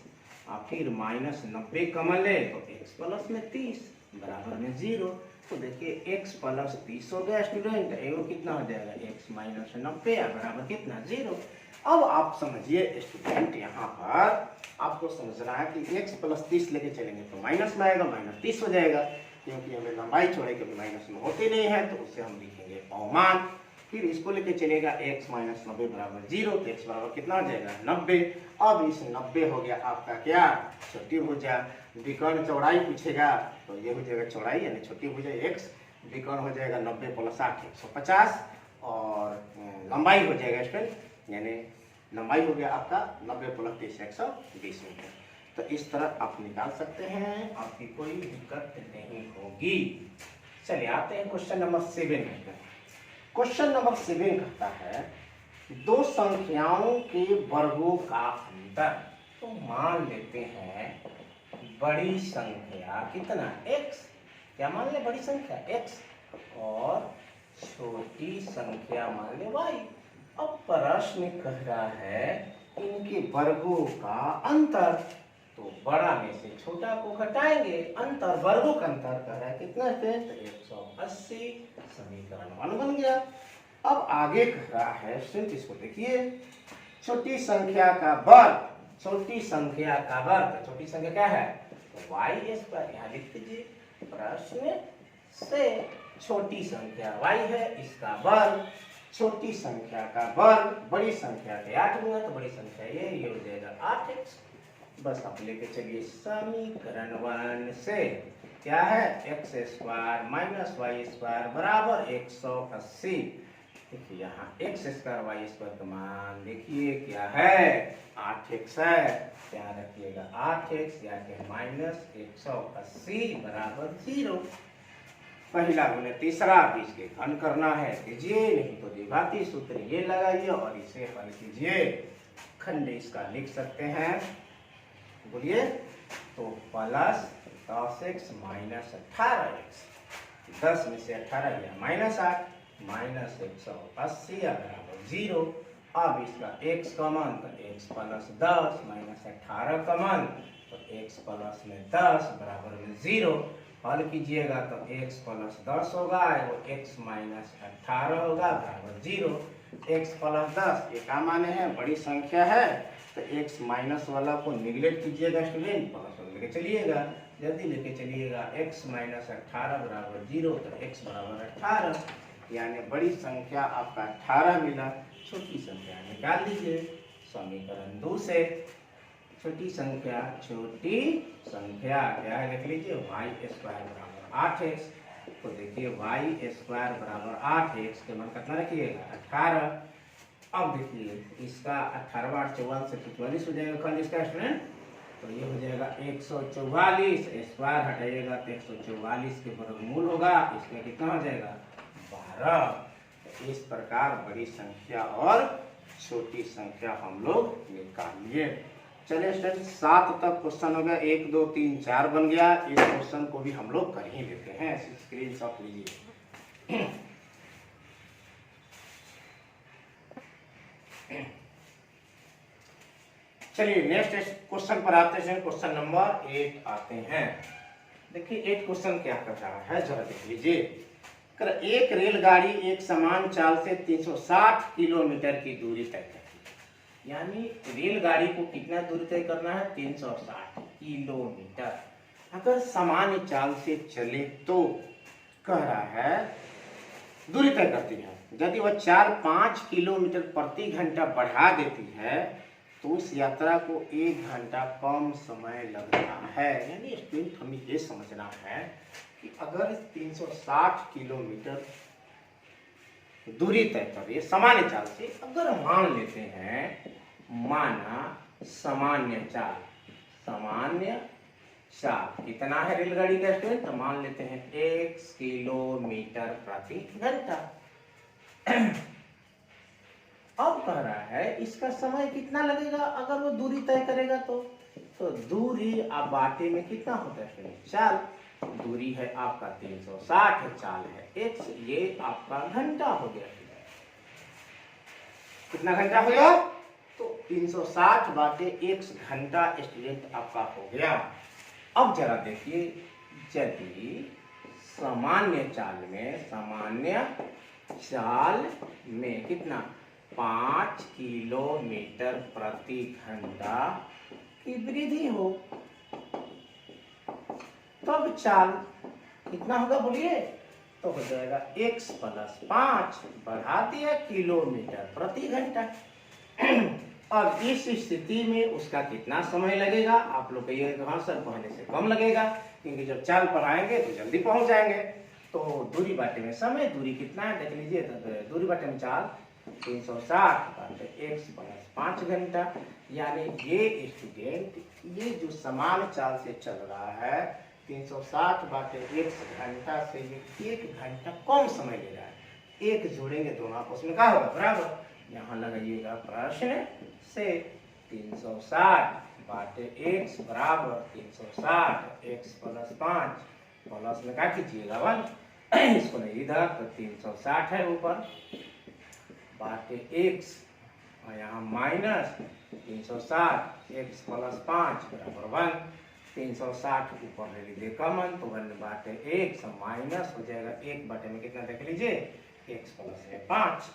और फिर माइनस 90 कॉमन ले तो x प्लस में 30 बराबर में 0। तो देखिए x प्लस 30 हो गया स्टूडेंट, एगो कितना हो जाएगा x माइनस 90 बराबर कितना 0। अब आप समझिए स्टूडेंट, यहाँ पर आपको समझना है कि x प्लस 30 लेके चलेंगे तो माइनस में आएगा, माइनस 30 हो जाएगा, क्योंकि हमें लंबाई चौड़ाई कभी माइनस में होती नहीं है, तो उससे हम लिखेंगे अवमान। फिर इसको लेके चलेगा x माइनस 90 बराबर 0, तो x बराबर कितना हो जाएगा 90। अब इस 90 हो गया आपका क्या छोटी भुजा। विकर्ण चौड़ाई पूछेगा तो ये हो जाएगा चौड़ाई यानी छोटी भुजा x, विकर्ण हो जाएगा 90 प्लस 8 150, और लंबाई हो जाएगा स्टूडेंट यानी लंबाई हो गया आपका 90 प्लस 30 120 मीटर। तो इस तरह आप निकाल सकते हैं, आपकी कोई दिक्कत नहीं होगी। चलिए आते हैं क्वेश्चन नंबर 7 में। क्वेश्चन नंबर 7 कहता है दो संख्याओं के वर्गों का अंतर। तो मान लेते हैं बड़ी संख्या कितना x, क्या मान ले बड़ी संख्या x, और छोटी संख्या मान ले y। अब प्रश्न कह रहा है इनके वर्गों का अंतर, तो बड़ा में से छोटा को घटाएंगे, अंतर वर्गों का अंतर कह रहा है कितना है तो 180, समीकरण 1 बन गया। अब आगे कह रहा है स्टूडेंट इसको देखिए, छोटी संख्या का वर्ग, छोटी संख्या का वर्ग, छोटी संख्या क्या है y स्क्वायर, यहाँ लिख दीजिए प्रश्न से छोटी संख्या y है इसका वर्ग, छोटी संख्या का वर्ग बड़ी संख्या के 8 गुना, तो बड़ी संख्या ये हो जाएगा 8x। बस आप लेके चलिए समीकरण 1 से क्या है x square minus y square बराबर 180। देखिए यहाँ x स्क्वायर वाई स्क्वायर का मान देखिए क्या है 8x है, यहाँ रखिएगा 8x यानी माइनस 180 बराबर 0। पहला गुने तीसरा, बीच के घन करना है कीजिए, नहीं तो द्विघाती सूत्र ये लगाइए और इसे हल कीजिए। खंड इसका लिख सकते हैं, बोलिए तो प्लस 10x माइनस 18x, 10 में से 18 गया माइनस 8, माइनस 180 बराबर 0। अब इसका x का मान तो x प्लस 10 माइनस 18 का मान तो x प्लस में 10 बराबर में 0। हल कीजिएगा तो x प्लस 10 होगा, वो x माइनस 18 होगा बराबर 0। x प्लस 10 ये क्या माने हैं बड़ी संख्या है, तो x माइनस वाला को निगलेक्ट कीजिएगा स्टूडेंट, प्लस लेके चलिएगा, जल्दी लेके चलिएगा। x माइनस 18 बराबर 0, तो x बराबर 18 यानी बड़ी संख्या आपका 18 मिला। छोटी संख्या निकाल लीजिए समीकरण 2 से। छोटी संख्या क्या है लिख लीजिए y स्क्वायर बराबर 8x। तो देखिए y स्क्वायर बराबर 8x के मान कितना रखिएगा 18। अब देखिए इसका 18 8 44 से 44 हो जाएगा खंड इसका स्टूडेंट, तो ये हो जाएगा 144, स्क्वायर हटाइएगा तो 144 के वर्गमूल होगा, इसमें कितना हो जाएगा 12। इस प्रकार बड़ी संख्या और छोटी संख्या हम लोग निकाल लिए। चलिए स्टूडेंट 7 तक क्वेश्चन हो गया, 1 2 3 4 बन गया। इस क्वेश्चन को भी हम लोग कर ही देते हैं, स्क्रीनशॉट लीजिए। चलिए नेक्स्ट क्वेश्चन पर आते हैं, क्वेश्चन नंबर 8 आते हैं। देखिए 8 क्वेश्चन क्या कर रहा है जरा देख लीजिए। एक रेलगाड़ी एक समान चाल से 360 किलोमीटर की दूरी तय करती है, यानी रेलगाड़ी को कितना दूरी तय करना है 360 किलोमीटर। अगर सामान्य चाल से चले तो कह रहा है दूरी तय करती है, यदि वह 4-5 किलोमीटर प्रति घंटा बढ़ा देती है तो उस यात्रा को 1 घंटा कम समय लगता है। यानी स्टूडेंट हमें ये समझना है कि अगर 360 किलोमीटर दूरी तय कर रही है सामान्य चाल से, अगर मान लेते हैं माना सामान्य चाल कितना है रेलगाड़ी का स्टूडेंट, तो मान लेते हैं 1 किलोमीटर प्रति घंटा। अब कह रहा है इसका समय कितना लगेगा अगर वो दूरी तय करेगा तो दूरी आप बाटे में कितना होता है चाल, दूरी है आपका 360, चाल है x, ये आपका घंटा हो गया। कितना घंटा हो गया तो 360 बाटे x घंटा स्टूडेंट आपका हो गया। अब जरा देखिए यदि सामान्य चाल में कितना 5 किलोमीटर प्रति घंटा की वृद्धि हो, तब चाल कितना होगा बोलिए तो हो जाएगा x प्लस 5 बढ़ा दिया किलोमीटर प्रति घंटा। अब इस स्थिति में उसका कितना समय लगेगा? आप लोग कहिएगा हाँ सर पहले से कम लगेगा, क्योंकि जब चाल बढ़ाएंगे तो जल्दी पहुंच जाएंगे। तो दूरी बाटे में समय, दूरी कितना है देख लीजिए, तो दूरी बाटे में चाल 360 बाटे x प्लस 5 घंटा। यानी ये स्टूडेंट ये जो समान चाल से चल रहा है 360 बाटे x घंटा से ये 1 घंटा कम समय ले रहा है। एक जोड़ेंगे दोनों आपस में क्या होगा? बराबर। यहाँ लगाइएगा प्रश्न से 360 बाटे x बराबर 360 x प्लस 5 प्लस में क्या कीजिएगा 1, इसको नहीं इधर तो 360 है ऊपर बाटे x और यहाँ माइनस 360 x प्लस 5 बराबर 1। 360 ऊपर ले लीजिए कॉमन तो 1 बाटे x माइनस हो जाएगा 1 बाटे में कितना देख लीजिए x प्लस में 5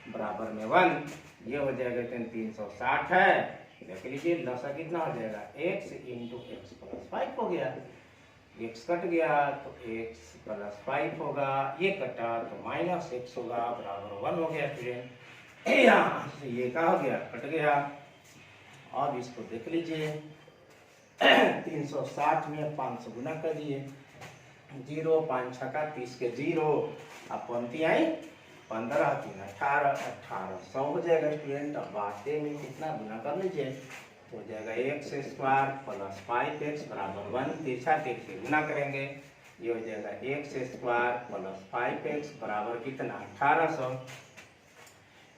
बराबर में 1। ये हो जाएगा 360 है देख लीजिए, लसा कितना हो जाएगा x इंटू एक्स प्लस 5 हो गया। x कट गया तो x प्लस 5 होगा, ये कटा तो माइनस x होगा बराबर 1 हो गया स्टूडेंट। यहाँ से ये क्या हो गया? कट गया। अब इसको देख लीजिए 360 में 500 गुना कर दिए, 0 5 छक्का 30 के 0, अब पंक्ति आई 15 3 18 1800 हो जाएगा स्टूडेंट। अब बाटे में कितना गुना कर लीजिए, हो जाएगा x स्क्वायर प्लस 5x बराबर 1, तिरछा तिरछे गुना करेंगे, ये हो जाएगा x स्क्वायर प्लस 5x बराबर कितना 1800।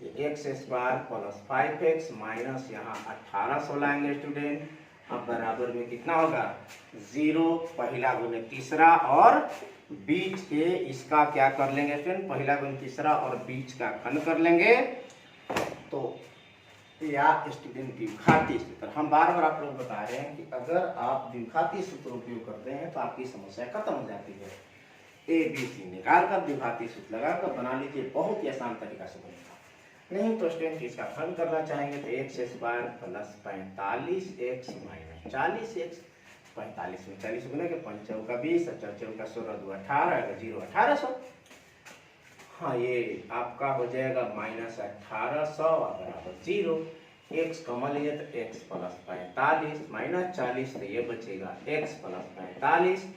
ये x square plus 5x minus यहाँ 1800 लाएंगे स्टूडेंट। अब बराबर में कितना होगा 0, पहला गुने तीसरा और बीच के इसका क्या कर लेंगे स्टूडेंट, पहला गुने तीसरा और बीच का घन कर लेंगे। तो या स्टूडेंट द्विघाती सूत्र, हम बार बार आप लोग बता रहे हैं कि अगर आप द्विघाती सूत्र उपयोग करते हैं तो आपकी समस्या खत्म हो जाती है। ABC निकाल कर द्विघाती सूत्र लगाकर बना लीजिए, बहुत ही आसान तरीका से बनेगा। नहीं तो स्टूडेंट इसका हल करना चाहेंगे तो x square plus 45x minus 40x, 45 में 40 गुना के 5 चौका 20 और 4 चौका 16 2 18 0 1800। हाँ ये आपका हो जाएगा माइनस 1800 बराबर 0। x कॉमन लिए तो x प्लस 45 माइनस 40 तो ये बचेगा x प्लस 45।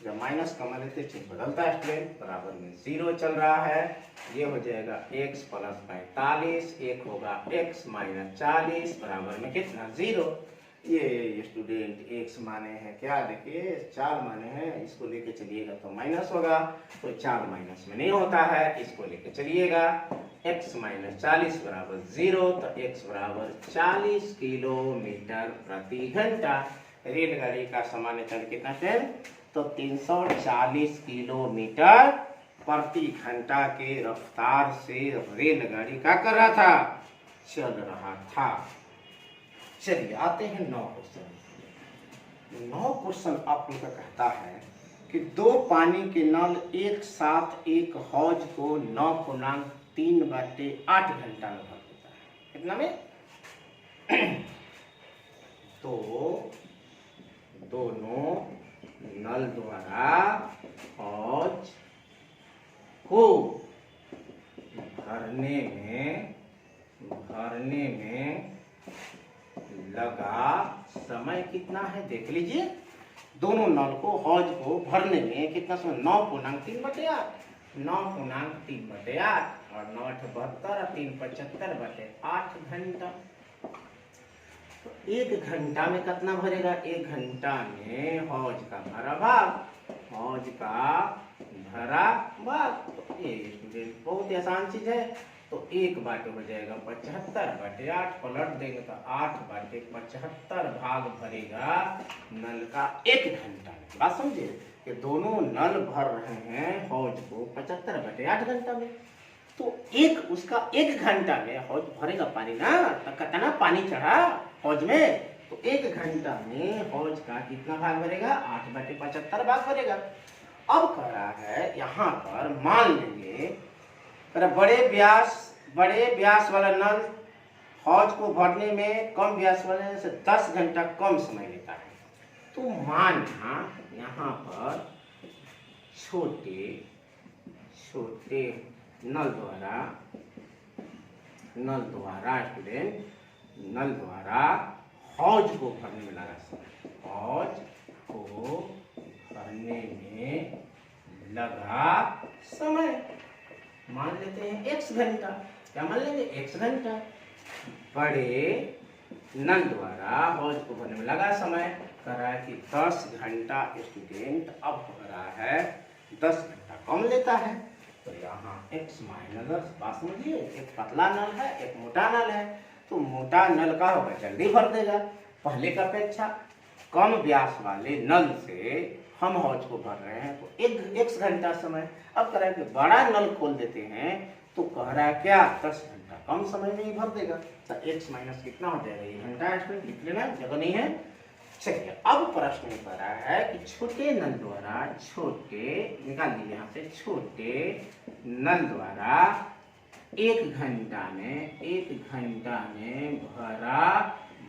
जब माइनस कॉमन लेते चिन्ह बदलता है स्टूडेंट, बराबर में 0 चल रहा है। ये हो जाएगा x प्लस 45, एक होगा x माइनस 40 बराबर में कितना 0। ये स्टूडेंट x माने हैं क्या, देखिए 4 माने हैं, इसको लेके चलिएगा तो माइनस होगा, तो 4 माइनस में नहीं होता है, इसको लेके चलिएगा x माइनस 40 बराबर 0, तो x बराबर 40 किलोमीटर प्रति घंटा। रेलगाड़ी का सामान्य चल कितना है तो 340 किलोमीटर प्रति घंटा के रफ्तार से रेलगाड़ी क्या कर रहा था, चल रहा था। चलिए आते हैं 9 क्वेश्चन। 9 क्वेश्चन आप लोग का कहता है कि 2 पानी के नल एक साथ एक हौज को 9.3 बटे 8 घंटा में भर देता है। कितना में? तो दोनों नल द्वारा हौज को भरने में लगा समय कितना है देख लीजिए। दोनों नल को हौज को भरने में कितना समय, 9.3 बटे 8, 9.3 बटे 8 और 9 72 और 3 75 बटे 8 घंटा। तो 1 घंटा में कितना भरेगा, 1 घंटा में हौज का भरा भाग, हौज का भरा भाग। तो ये स्टूडेंट बहुत ही आसान चीज है। तो 1 बाटे हो जाएगा 75 बटे 8, पलट देंगे तो 8 बाटे 75 भाग भरेगा नल का 1 घंटा में। बात समझिए कि दोनों नल भर रहे हैं हौज को 75 बटे 8 घंटा में। तो उसका 1 घंटा में हौज भरेगा पानी ना, तो कितना पानी चढ़ा हौज में, तो 1 घंटा में हौज का कितना भाग भरेगा, 8 बटे 75 भाग भरेगा। अब कह रहा है यहाँ पर मान लेंगे बड़े व्यास वाला नल हौज को भरने में कम व्यास वाले से 10 घंटा कम समय लेता है। तो मानना यहाँ पर छोटे छोटे नल द्वारा स्टूडेंट नल द्वारा हौज को भरने में लगा समय, हौज को भरने में लगा समय मान लेते हैं x घंटा। क्या मान लेंगे? x घंटा। बड़े नल द्वारा हौज को भरने में लगा समय कर रहा है कि 10 घंटा स्टूडेंट अब हो रहा है 10 घंटा कम लेता है। तो यहाँ x माइनस 10 बात समझिए, एक पतला नल है एक मोटा नल है, तो मोटा नल का होगा जल्दी भर देगा पहले की अपेक्षा। कम व्यास वाले नल से हम हौज को भर रहे हैं तो एक घंटा समय। अब कह रहा है कि बड़ा नल खोल देते हैं तो कह रहा है क्या 10 घंटा कम समय में ही भर देगा। तो x माइनस कितना हो जाएगा? ये घंटा स्टूडेंट लिख लेना, जगह नहीं है। चलिए अब प्रश्न में कह रहा है कि छोटे नल द्वारा, छोटे निकाल लीजिए यहाँ से, छोटे नल द्वारा एक घंटा में भरा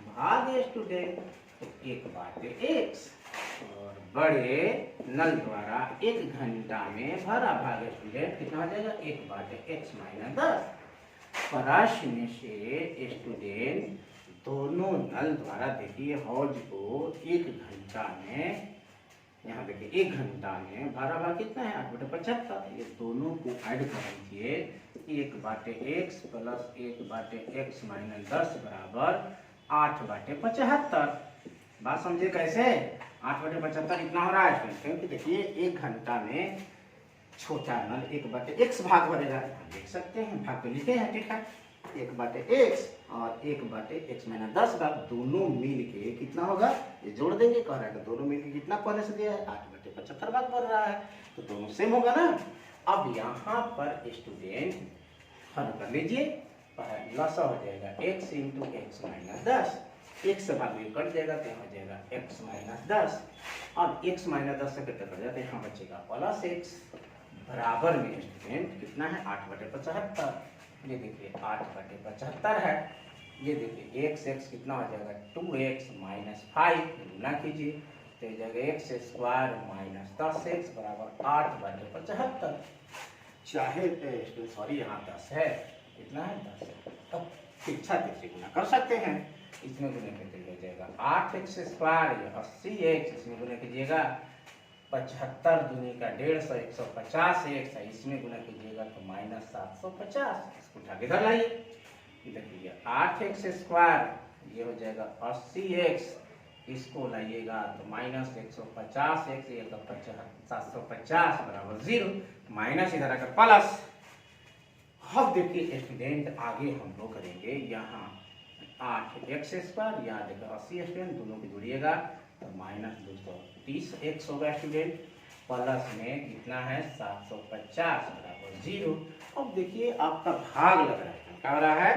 भाग स्टूडेंट, तो एक बाटे x, और बड़े नल द्वारा एक घंटा में भरा भाग स्टूडेंट कितना हो जाएगा? एक बाटे x माइनस 10। प्रश्न से स्टूडेंट दोनों नल द्वारा देखिए हौज को एक घंटा में, यहाँ देखिए एक घंटा में भरा भाग कितना है? 8/75। ये दोनों को ऐड कर दीजिए, 1/x प्लस 1/x माइनस 10 बराबर 8/75। बात समझिए कैसे? 8/75 कितना हो रहा है? क्योंकि देखिए एक घंटा में छोटा नल 1/x भाग भरेगा, देख सकते हैं भाग तो लिखे हैं, ठीक है। 1/x और 1/x माइनस 10 भाग दोनों मिल के कितना होगा? ये जोड़ देंगे, कह रहा है कि दोनों मिल के कितना पहले से दिया है? 8/75 भाग भर रहा है, तो दोनों सेम होगा ना। अब यहाँ पर स्टूडेंट हल कर लीजिए, पहला सा हो जाएगा x इंटू एक्स माइनस 10, एक से भाग में कट जाएगा तो हो जाएगा x माइनस 10, और x माइनस 10 से कितना कट जाता है? यहाँ बचेगा प्लस x बराबर में स्टूडेंट कितना है? 8/75। ये देखिए 8/75 है। ये देखिए x कितना हो जाएगा? 2x माइनस 5 गुना कीजिए तो हो जाएगा x स्क्वायर माइनस 10x बराबर 8/75। चाहे सॉरी यहाँ 10 है, कितना है? 10 है। अब शिक्षा से गुना कर सकते हैं, इसमें गुना करके हो जाएगा 8x स्क्वायर 80x, इसमें गुना कीजिएगा 75 दूनी का 150 150x, इसमें गुना कीजिएगा तो माइनस 750। इसको उठा के इधर लाइए, देखिए 8x स्क्वायर ये हो जाएगा 80x, इसको लाइएगा तो माइनस 150x, ये तो 750 बराबर 0, माइनस इधर आकर प्लस। अब देखिए स्टूडेंट आगे हम लोग करेंगे यहाँ 8x स्क्वायर, यहाँ देखो 80 स्टूडेंट दोनों को जोड़िएगा तो माइनस 230x होगा स्टूडेंट, प्लस में कितना है? 750 बराबर 0। अब देखिए आपका भाग लग रहा है, क्या हो रहा है?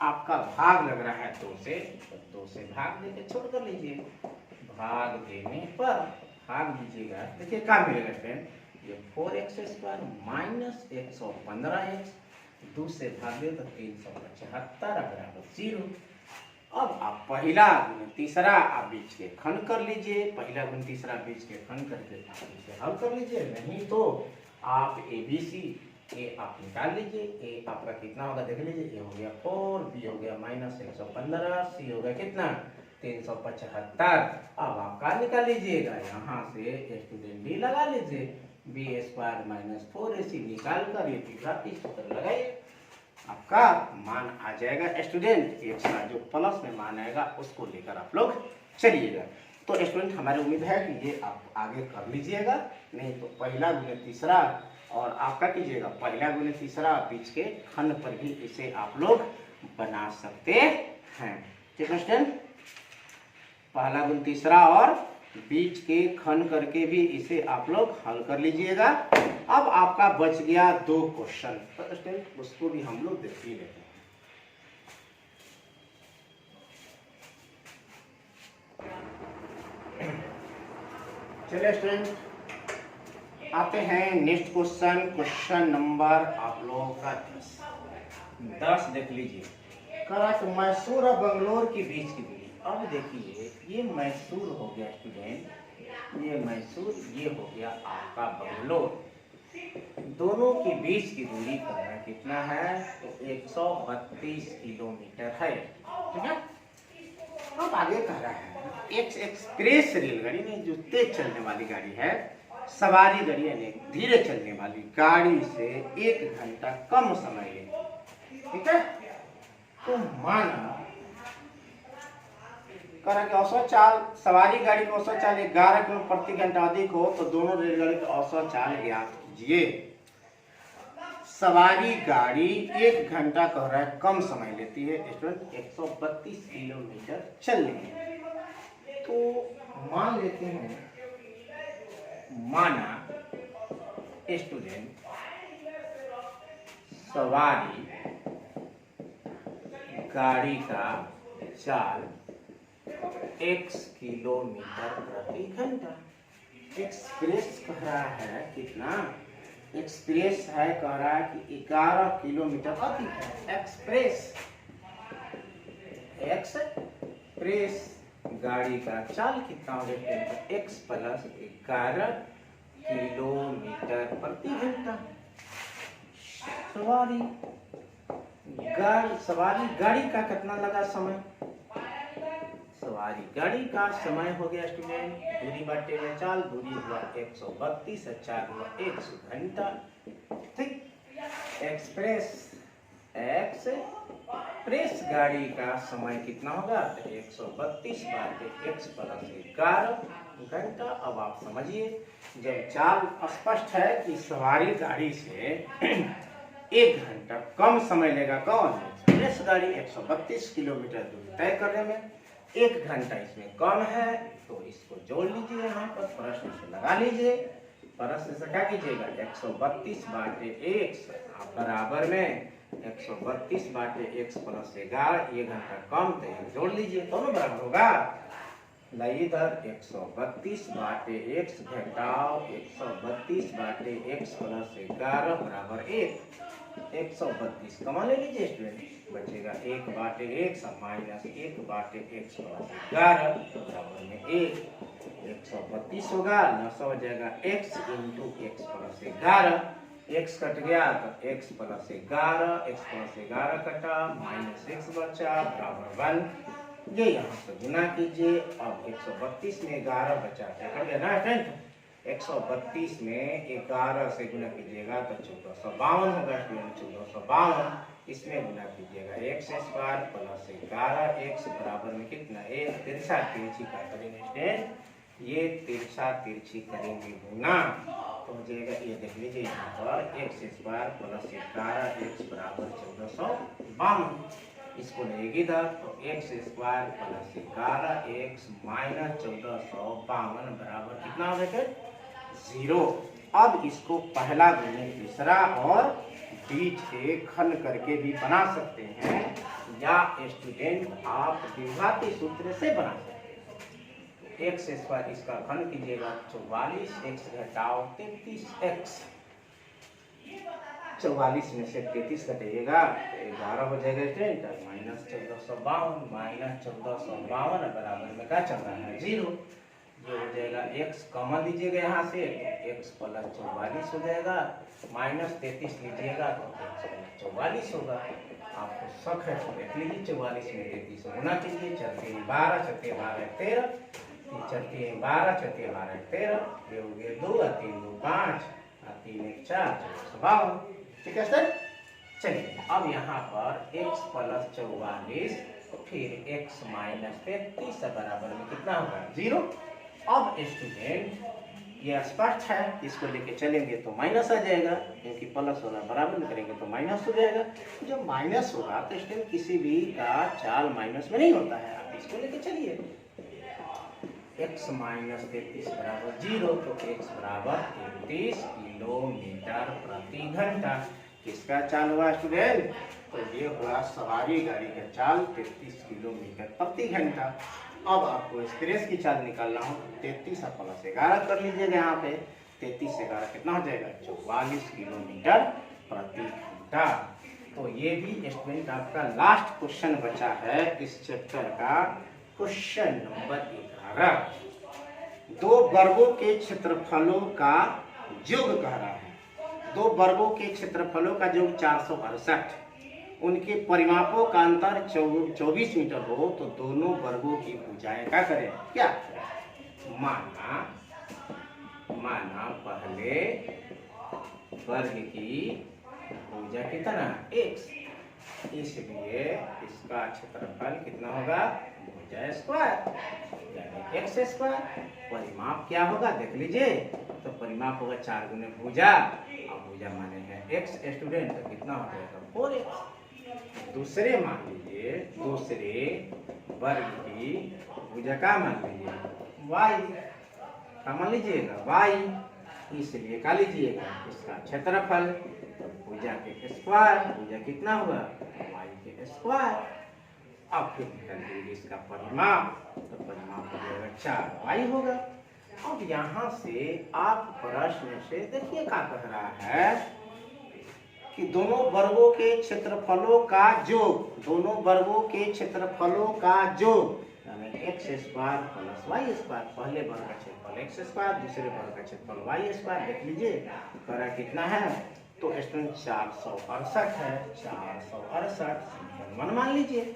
आपका भाग लग रहा है 2 से, तो 2 से भाग देके छोड़ कर लीजिए। भाग देने पर भाग दीजिएगा, देखिए क्या मिलेगा स्टूडेंट? ये 4x स्क्वायर माइनस 115x, 2 से भाग दे तो 375 बराबर 0। अब आप पहला गुण तीसरा आप बीच के खंड कर लीजिए, पहला गुण तीसरा बीच के खंड करके आप इसे हल कर लीजिए, नहीं तो आप ABC ए आप निकाल लीजिए। ए आपका कितना होगा देख लीजिए, ए हो गया 4, बी हो गया माइनस 115, सी हो गया कितना? 375। अब आप क्या निकाल लीजिएगा? यहाँ से स्टूडेंट डी लगा लीजिए, बी स्क्वायर माइनस 4ac निकाल कर ये तीसरा इस सूत्र लगाइए, आपका मान आ जाएगा स्टूडेंट। एक्स का जो प्लस में मान आएगा उसको लेकर आप लोग चलिएगा। तो स्टूडेंट हमारी उम्मीद है कि ये आप आगे कर लीजिएगा, नहीं तो पहला गुने तीसरा और आपका कीजिएगा पहला गुने तीसरा बीच के खंड पर भी इसे आप लोग बना सकते हैं। ठीक है स्टूडेंट, पहला गुण तीसरा और बीच के खंड करके भी इसे आप लोग हल कर लीजिएगा। अब आपका बच गया 2 क्वेश्चन, तो स्टूडेंट उसको भी हम लोग देख ही लेते हैं। चलिए स्टूडेंट आते हैं नेक्स्ट क्वेश्चन, क्वेश्चन नंबर आप लोगों का 10 देख लीजिए। करा तो मैसूर और बंगलोर के बीच की दूरी। अब देखिए ये मैसूर हो गया स्टूडेंट, ये मैसूर, ये हो गया आपका बंगलोर। दोनों के बीच की दूरी करना कितना है, तो 132 किलोमीटर है। ठीक है। अब आगे कह रहा है एक एक्सप्रेस रेलगाड़ी में जो तेज चलने वाली गाड़ी है, सवारी गाड़ी यानी धीरे चलने वाली गाड़ी से 1 घंटा कम समय ले। ठीक है। तो माना कह रहा है कि औसत चाल सवारी गाड़ी की औसत चाल 11 किलोमीटर प्रति घंटा अधिक हो तो दोनों रेलगाड़ी की औसत चाल ज्ञात कीजिए। सवारी गाड़ी 1 घंटा कह रहा है कम समय लेती है स्टूडेंट 132 किलोमीटर चलने में। तो मान लेते हैं, माना स्टूडेंट सवारी गाड़ी का चाल x किलोमीटर प्रति घंटा। एक्सप्रेस कह रहा है कितना, एक्सप्रेस है कह रहा है कि 11 किलोमीटर प्रति एक्सप्रेस गाड़ी का चाल कितना हो जाता है, x प्लस 11 किलोमीटर प्रति घंटा। सवारी गाड़ी का कितना लगा समय, सवारी गाड़ी का समय हो गया स्टूडेंट, दूरी बटे में चाल, दूरी हुआ 132, 4 हुआ 100 घंटा। ठीक। एक्सप्रेस गाड़ी का समय कितना होगा, 132 बाटे x प्लस 11 घंटा। अब आप समझिए, जब चाल स्पष्ट है कि सवारी गाड़ी से 1 घंटा कम समय लेगा कौन, एक्सप्रेस गाड़ी 132 किलोमीटर दूरी तय करने में 1 घंटा इसमें कम है, तो इसको जोड़ लीजिए, यहाँ पर प्रश्न से लगा लीजिए। प्रश्न से क्या कीजिएगा, 132 बाटे x बराबर में 132 बाटे x प्लस 11, 1 घंटा कम, तो ये जोड़ लीजिए, दोनों बराबर होगा। लाइए इधर 132 बाटे x घटाओ 132 बाटे x प्लस 11 बराबर 1। 132 कमा ले लीजिए स्टूडेंट, बचेगा 1 बाटे x माइनस 1 बाटे x प्लस 11 बराबर में 1। 132 होगा, 900 हो जाएगा x into x plus 11, x cut गया तो x प्लस 11 कटा माइनस x बचा बराबर 1। ये यहाँ से गुना कीजिए। अब 132 में 11 बचा क्या कर गया ना फ्रेंड, 132 में 11 से गुना कीजिएगा तो 1452 होगा स्टूडेंट, 1452 इसमें गुना कीजिएगा x स्क्वायर प्लस 11x बराबर में कितना, एक तिरछा तिरछी का करेंगे स्टूडेंट, ये तिरछा तिरछी करेंगे गुना तो हो जाएगा, ये देख लीजिए यहाँ पर x स्क्वायर प्लस 11x बराबर 1452, इसको लेगी इधर तो x square plus 11x minus 1452 बराबर कितना हो जाएगा, 0। अब इसको पहला गुणे तीसरा और बीच के खंड करके भी बना सकते हैं, या स्टूडेंट आप द्विघाती सूत्र से बना सकते हैं। x स्क्वायर इसका खंड कीजिएगा 44x घटाओ 33x, 44 में से 33 घटाइएगा तो 11 हो जाएगा स्टूडेंट, माइनस 1452 बराबर में क्या चल रहा है, 0। ये हो जाएगा x कॉमन लीजिएगा यहाँ से तो x प्लस 44 हो जाएगा, माइनस 33 लीजिएगा तो x प्लस 44 होगा। आपको शक है तो देख लीजिए, 44 में 33 गुना कीजिए, चलते हैं 12, चलते 12 13, चलते हैं 12, चलते 12 13, ये हो गया 2 और 3 2 5 और 3 1 4 52। ठीक है सर। चलिए अब यहाँ पर x प्लस 44 फिर x माइनस 33 बराबर में कितना होगा, 0। अब स्टूडेंट ये स्पष्ट है, इसको लेके चलेंगे तो माइनस आ जाएगा, क्योंकि प्लस होगा बराबर में करेंगे तो माइनस हो जाएगा। जब माइनस होगा तो स्टूडेंट किसी भी का चाल माइनस में नहीं होता है, आप इसको लेके चलिए, x माइनस 33 बराबर 0, तो x बराबर 33 किलोमीटर प्रति घंटा। किसका चाल हुआ स्टूडेंट, तो ये हुआ सवारी गाड़ी का चाल 33 किलोमीटर प्रति घंटा। अब आपको एक्सप्रेस की चाल निकालना हो, 33 प्लस 11 कर लीजिएगा, यहाँ पे 33 से 11 कितना हो जाएगा, 44 किलोमीटर प्रति घंटा। तो ये भी स्टूडेंट आपका लास्ट क्वेश्चन बचा है इस चैप्टर का, क्वेश्चन नंबर 11। दो वर्गों के क्षेत्रफलों का योग कह रहा है, दो वर्गों के क्षेत्रफलों का जो 468, उनके परिमापों का अंतर 24 मीटर हो तो दोनों वर्गों की भुजाएं क्या करें, क्या करें? माना पहले वर्ग की भुजा कितना x, इसलिए इसका क्षेत्रफल कितना होगा, भुजा स्क्वायर यानी एक्स स्क्वायर। परिमाप क्या होगा देख लीजिए, तो परिमाप होगा 4 गुने भुजा, और भुजा माने हैं x स्टूडेंट, तो कितना हो जाएगा 4x। दूसरे मान लीजिए, दूसरे वर्ग की भुजा का मान लीजिए y, क्या मान लीजिएगा y, इसलिए क्या लीजिएगा इसका क्षेत्रफल, तो भुजा के स्क्वायर, भुजा कितना होगा y के स्क्वायर। अब फिर निकाल दीजिए इसका परिमाप, तो परिमाप हो जाएगा 4y होगा। अब यहाँ से आप प्रश्न से देखिए क्या कह रहा है कि दोनों वर्गों के क्षेत्रफलों का योग, दोनों वर्गों के क्षेत्रफलों का योग यानी x square plus y square. पहले वर्ग का क्षेत्रफल एक्स स्क्वायर, दूसरे वर्ग का क्षेत्रफल वाई स्क्वायर। देख लीजिए करा कितना है, तो स्टूडेंट 468 है, 468 1 मान लीजिए।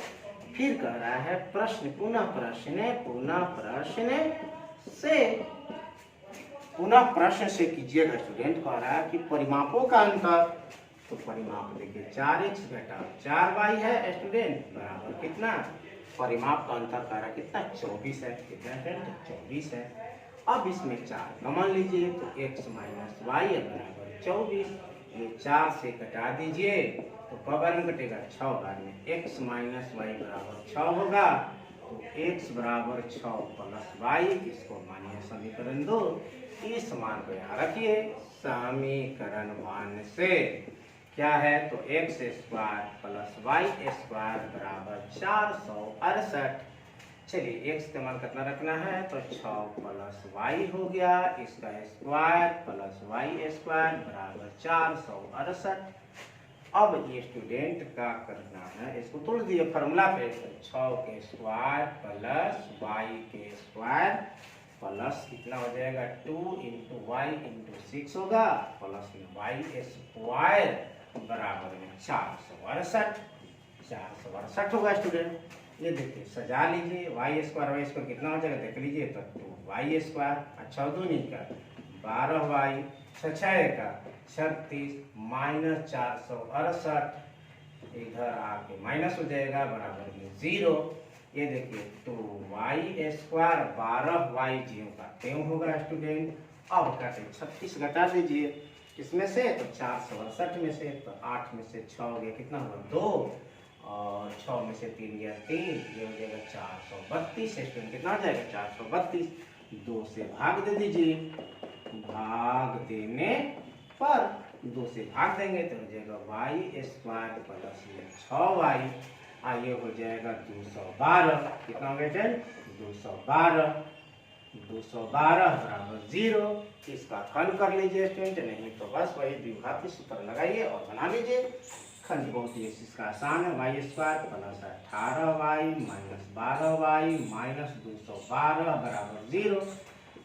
फिर कह रहा है प्रश्न, पुनः प्रश्न से कीजिएगा स्टूडेंट। कह रहा है कि परिमापों का अंतर, तो परिमाप देखिए 4x घटा 4y है स्टूडेंट, बराबर कितना, परिमाप का अंतर कह रहा है कितना 24 है, कितना है 24 है। अब इसमें 4 कमन लीजिए, तो x माइनस वाई बराबर 24, ये 4 से घटा दीजिए तो बार में कटेगा 6 बार में, x माइनस वाई बराबर 6 होगा, तो x बराबर 6 प्लस वाई, इसको मानिए समीकरण 2। इस मान को यहाँ रखिए, समीकरण 1 से क्या है, तो x square plus y square बराबर 468। चलिए x का मान कितना रखना है, तो 6 प्लस वाई हो गया, इसका स्क्वायर प्लस वाई स्क्वायर बराबर 468। अब ये स्टूडेंट का करना है, इसको तोड़ दिए फॉर्मूला पे, तो 6 के स्क्वायर प्लस वाई के स्क्वायर प्लस कितना हो जाएगा 2 इंटू वाई इंटू 6 होगा, प्लस में वाई स्क्वायर बराबर में 468 होगा स्टूडेंट। ये देखिए सजा लीजिए, वाई स्क्वायर कितना हो जाएगा देख लीजिए, तो 2y स्क्वायर, अच्छा 2 नहीं का 12y, 6 का 36 माइनस 468, इधर आके माइनस हो जाएगा बराबर में 0। ये देखिए 2y स्क्वायर 12y ज्यों का त्यों होगा स्टूडेंट। अब काटे 36 घटा दीजिए किसमें से, तो 468 में से, तो 8 में से 6 हो गया, कितना हुआ 2, और 6 में से 3 गया 3, ये हो जाएगा 432 स्टूडेंट, कितना हो जाएगा 432। 2 से भाग दे दीजिए, भाग देने पर 2 से भाग देंगे तो हो जाएगा वाई स्क्वायर प्लस 6y, ये हो जाएगा 212, कितना हो गया 212 बराबर 0। इसका खंड कर लीजिए स्टूडेंट, नहीं तो बस वही द्विघाती सूत्र लगाइए और बना लीजिए। खंड बहुत ही इसका आसान है, y square plus 18y minus 12y minus 212 बराबर 0।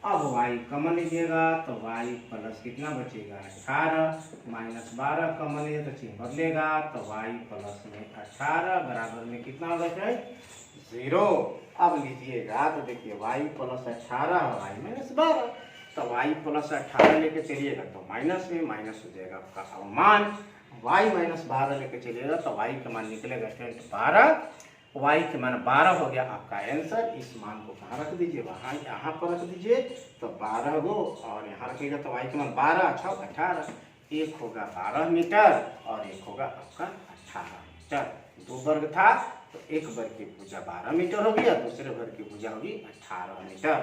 अब y कमन लीजिएगा, तो y प्लस कितना बचेगा 18 माइनस 12 कमन लीजिए तो चिन्ह बदलेगा, तो y प्लस में 18 बराबर में कितना होगा 0। अब लीजिएगा तो देखिए y प्लस 18 y माइनस 12, तो y प्लस 18 लेके चलिएगा तो माइनस में माइनस हो जाएगा आपका मान, y माइनस 12 लेके चलिएगा तो y का मान निकलेगा स्टूडेंट 12, y के मान 12 हो गया आपका आंसर। इस मान को कहाँ रख दीजिए, वहाँ यहाँ पर रख दीजिए, तो 12 गो और यहाँ रखिएगा तो y के मान 12 6 18, एक होगा 12 मीटर और एक होगा आपका 18 मीटर। 2 वर्ग था तो एक वर्ग की भुजा 12 मीटर होगी और दूसरे वर्ग की भुजा होगी 18 मीटर।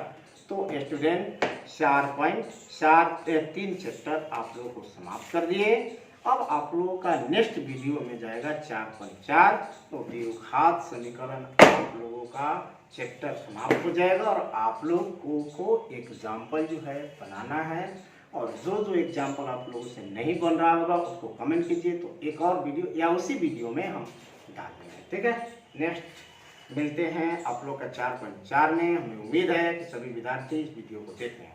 तो स्टूडेंट 4.3 चैप्टर आप लोगों को समाप्त कर दिए। अब आप लोगों का नेक्स्ट वीडियो में जाएगा 4.4, तो द्विघात समीकरण आप लोगों का चैप्टर समाप्त हो जाएगा और आप लोगों को एग्जाम्पल जो है बनाना है, और जो एग्जाम्पल आप लोगों से नहीं बन रहा होगा उसको कमेंट कीजिए, तो एक और वीडियो या उसी वीडियो में हम डाल देंगे, ठीक है। नेक्स्ट मिलते हैं आप लोग का 4.4 में। हमें उम्मीद है कि सभी विद्यार्थी इस वीडियो को देखें।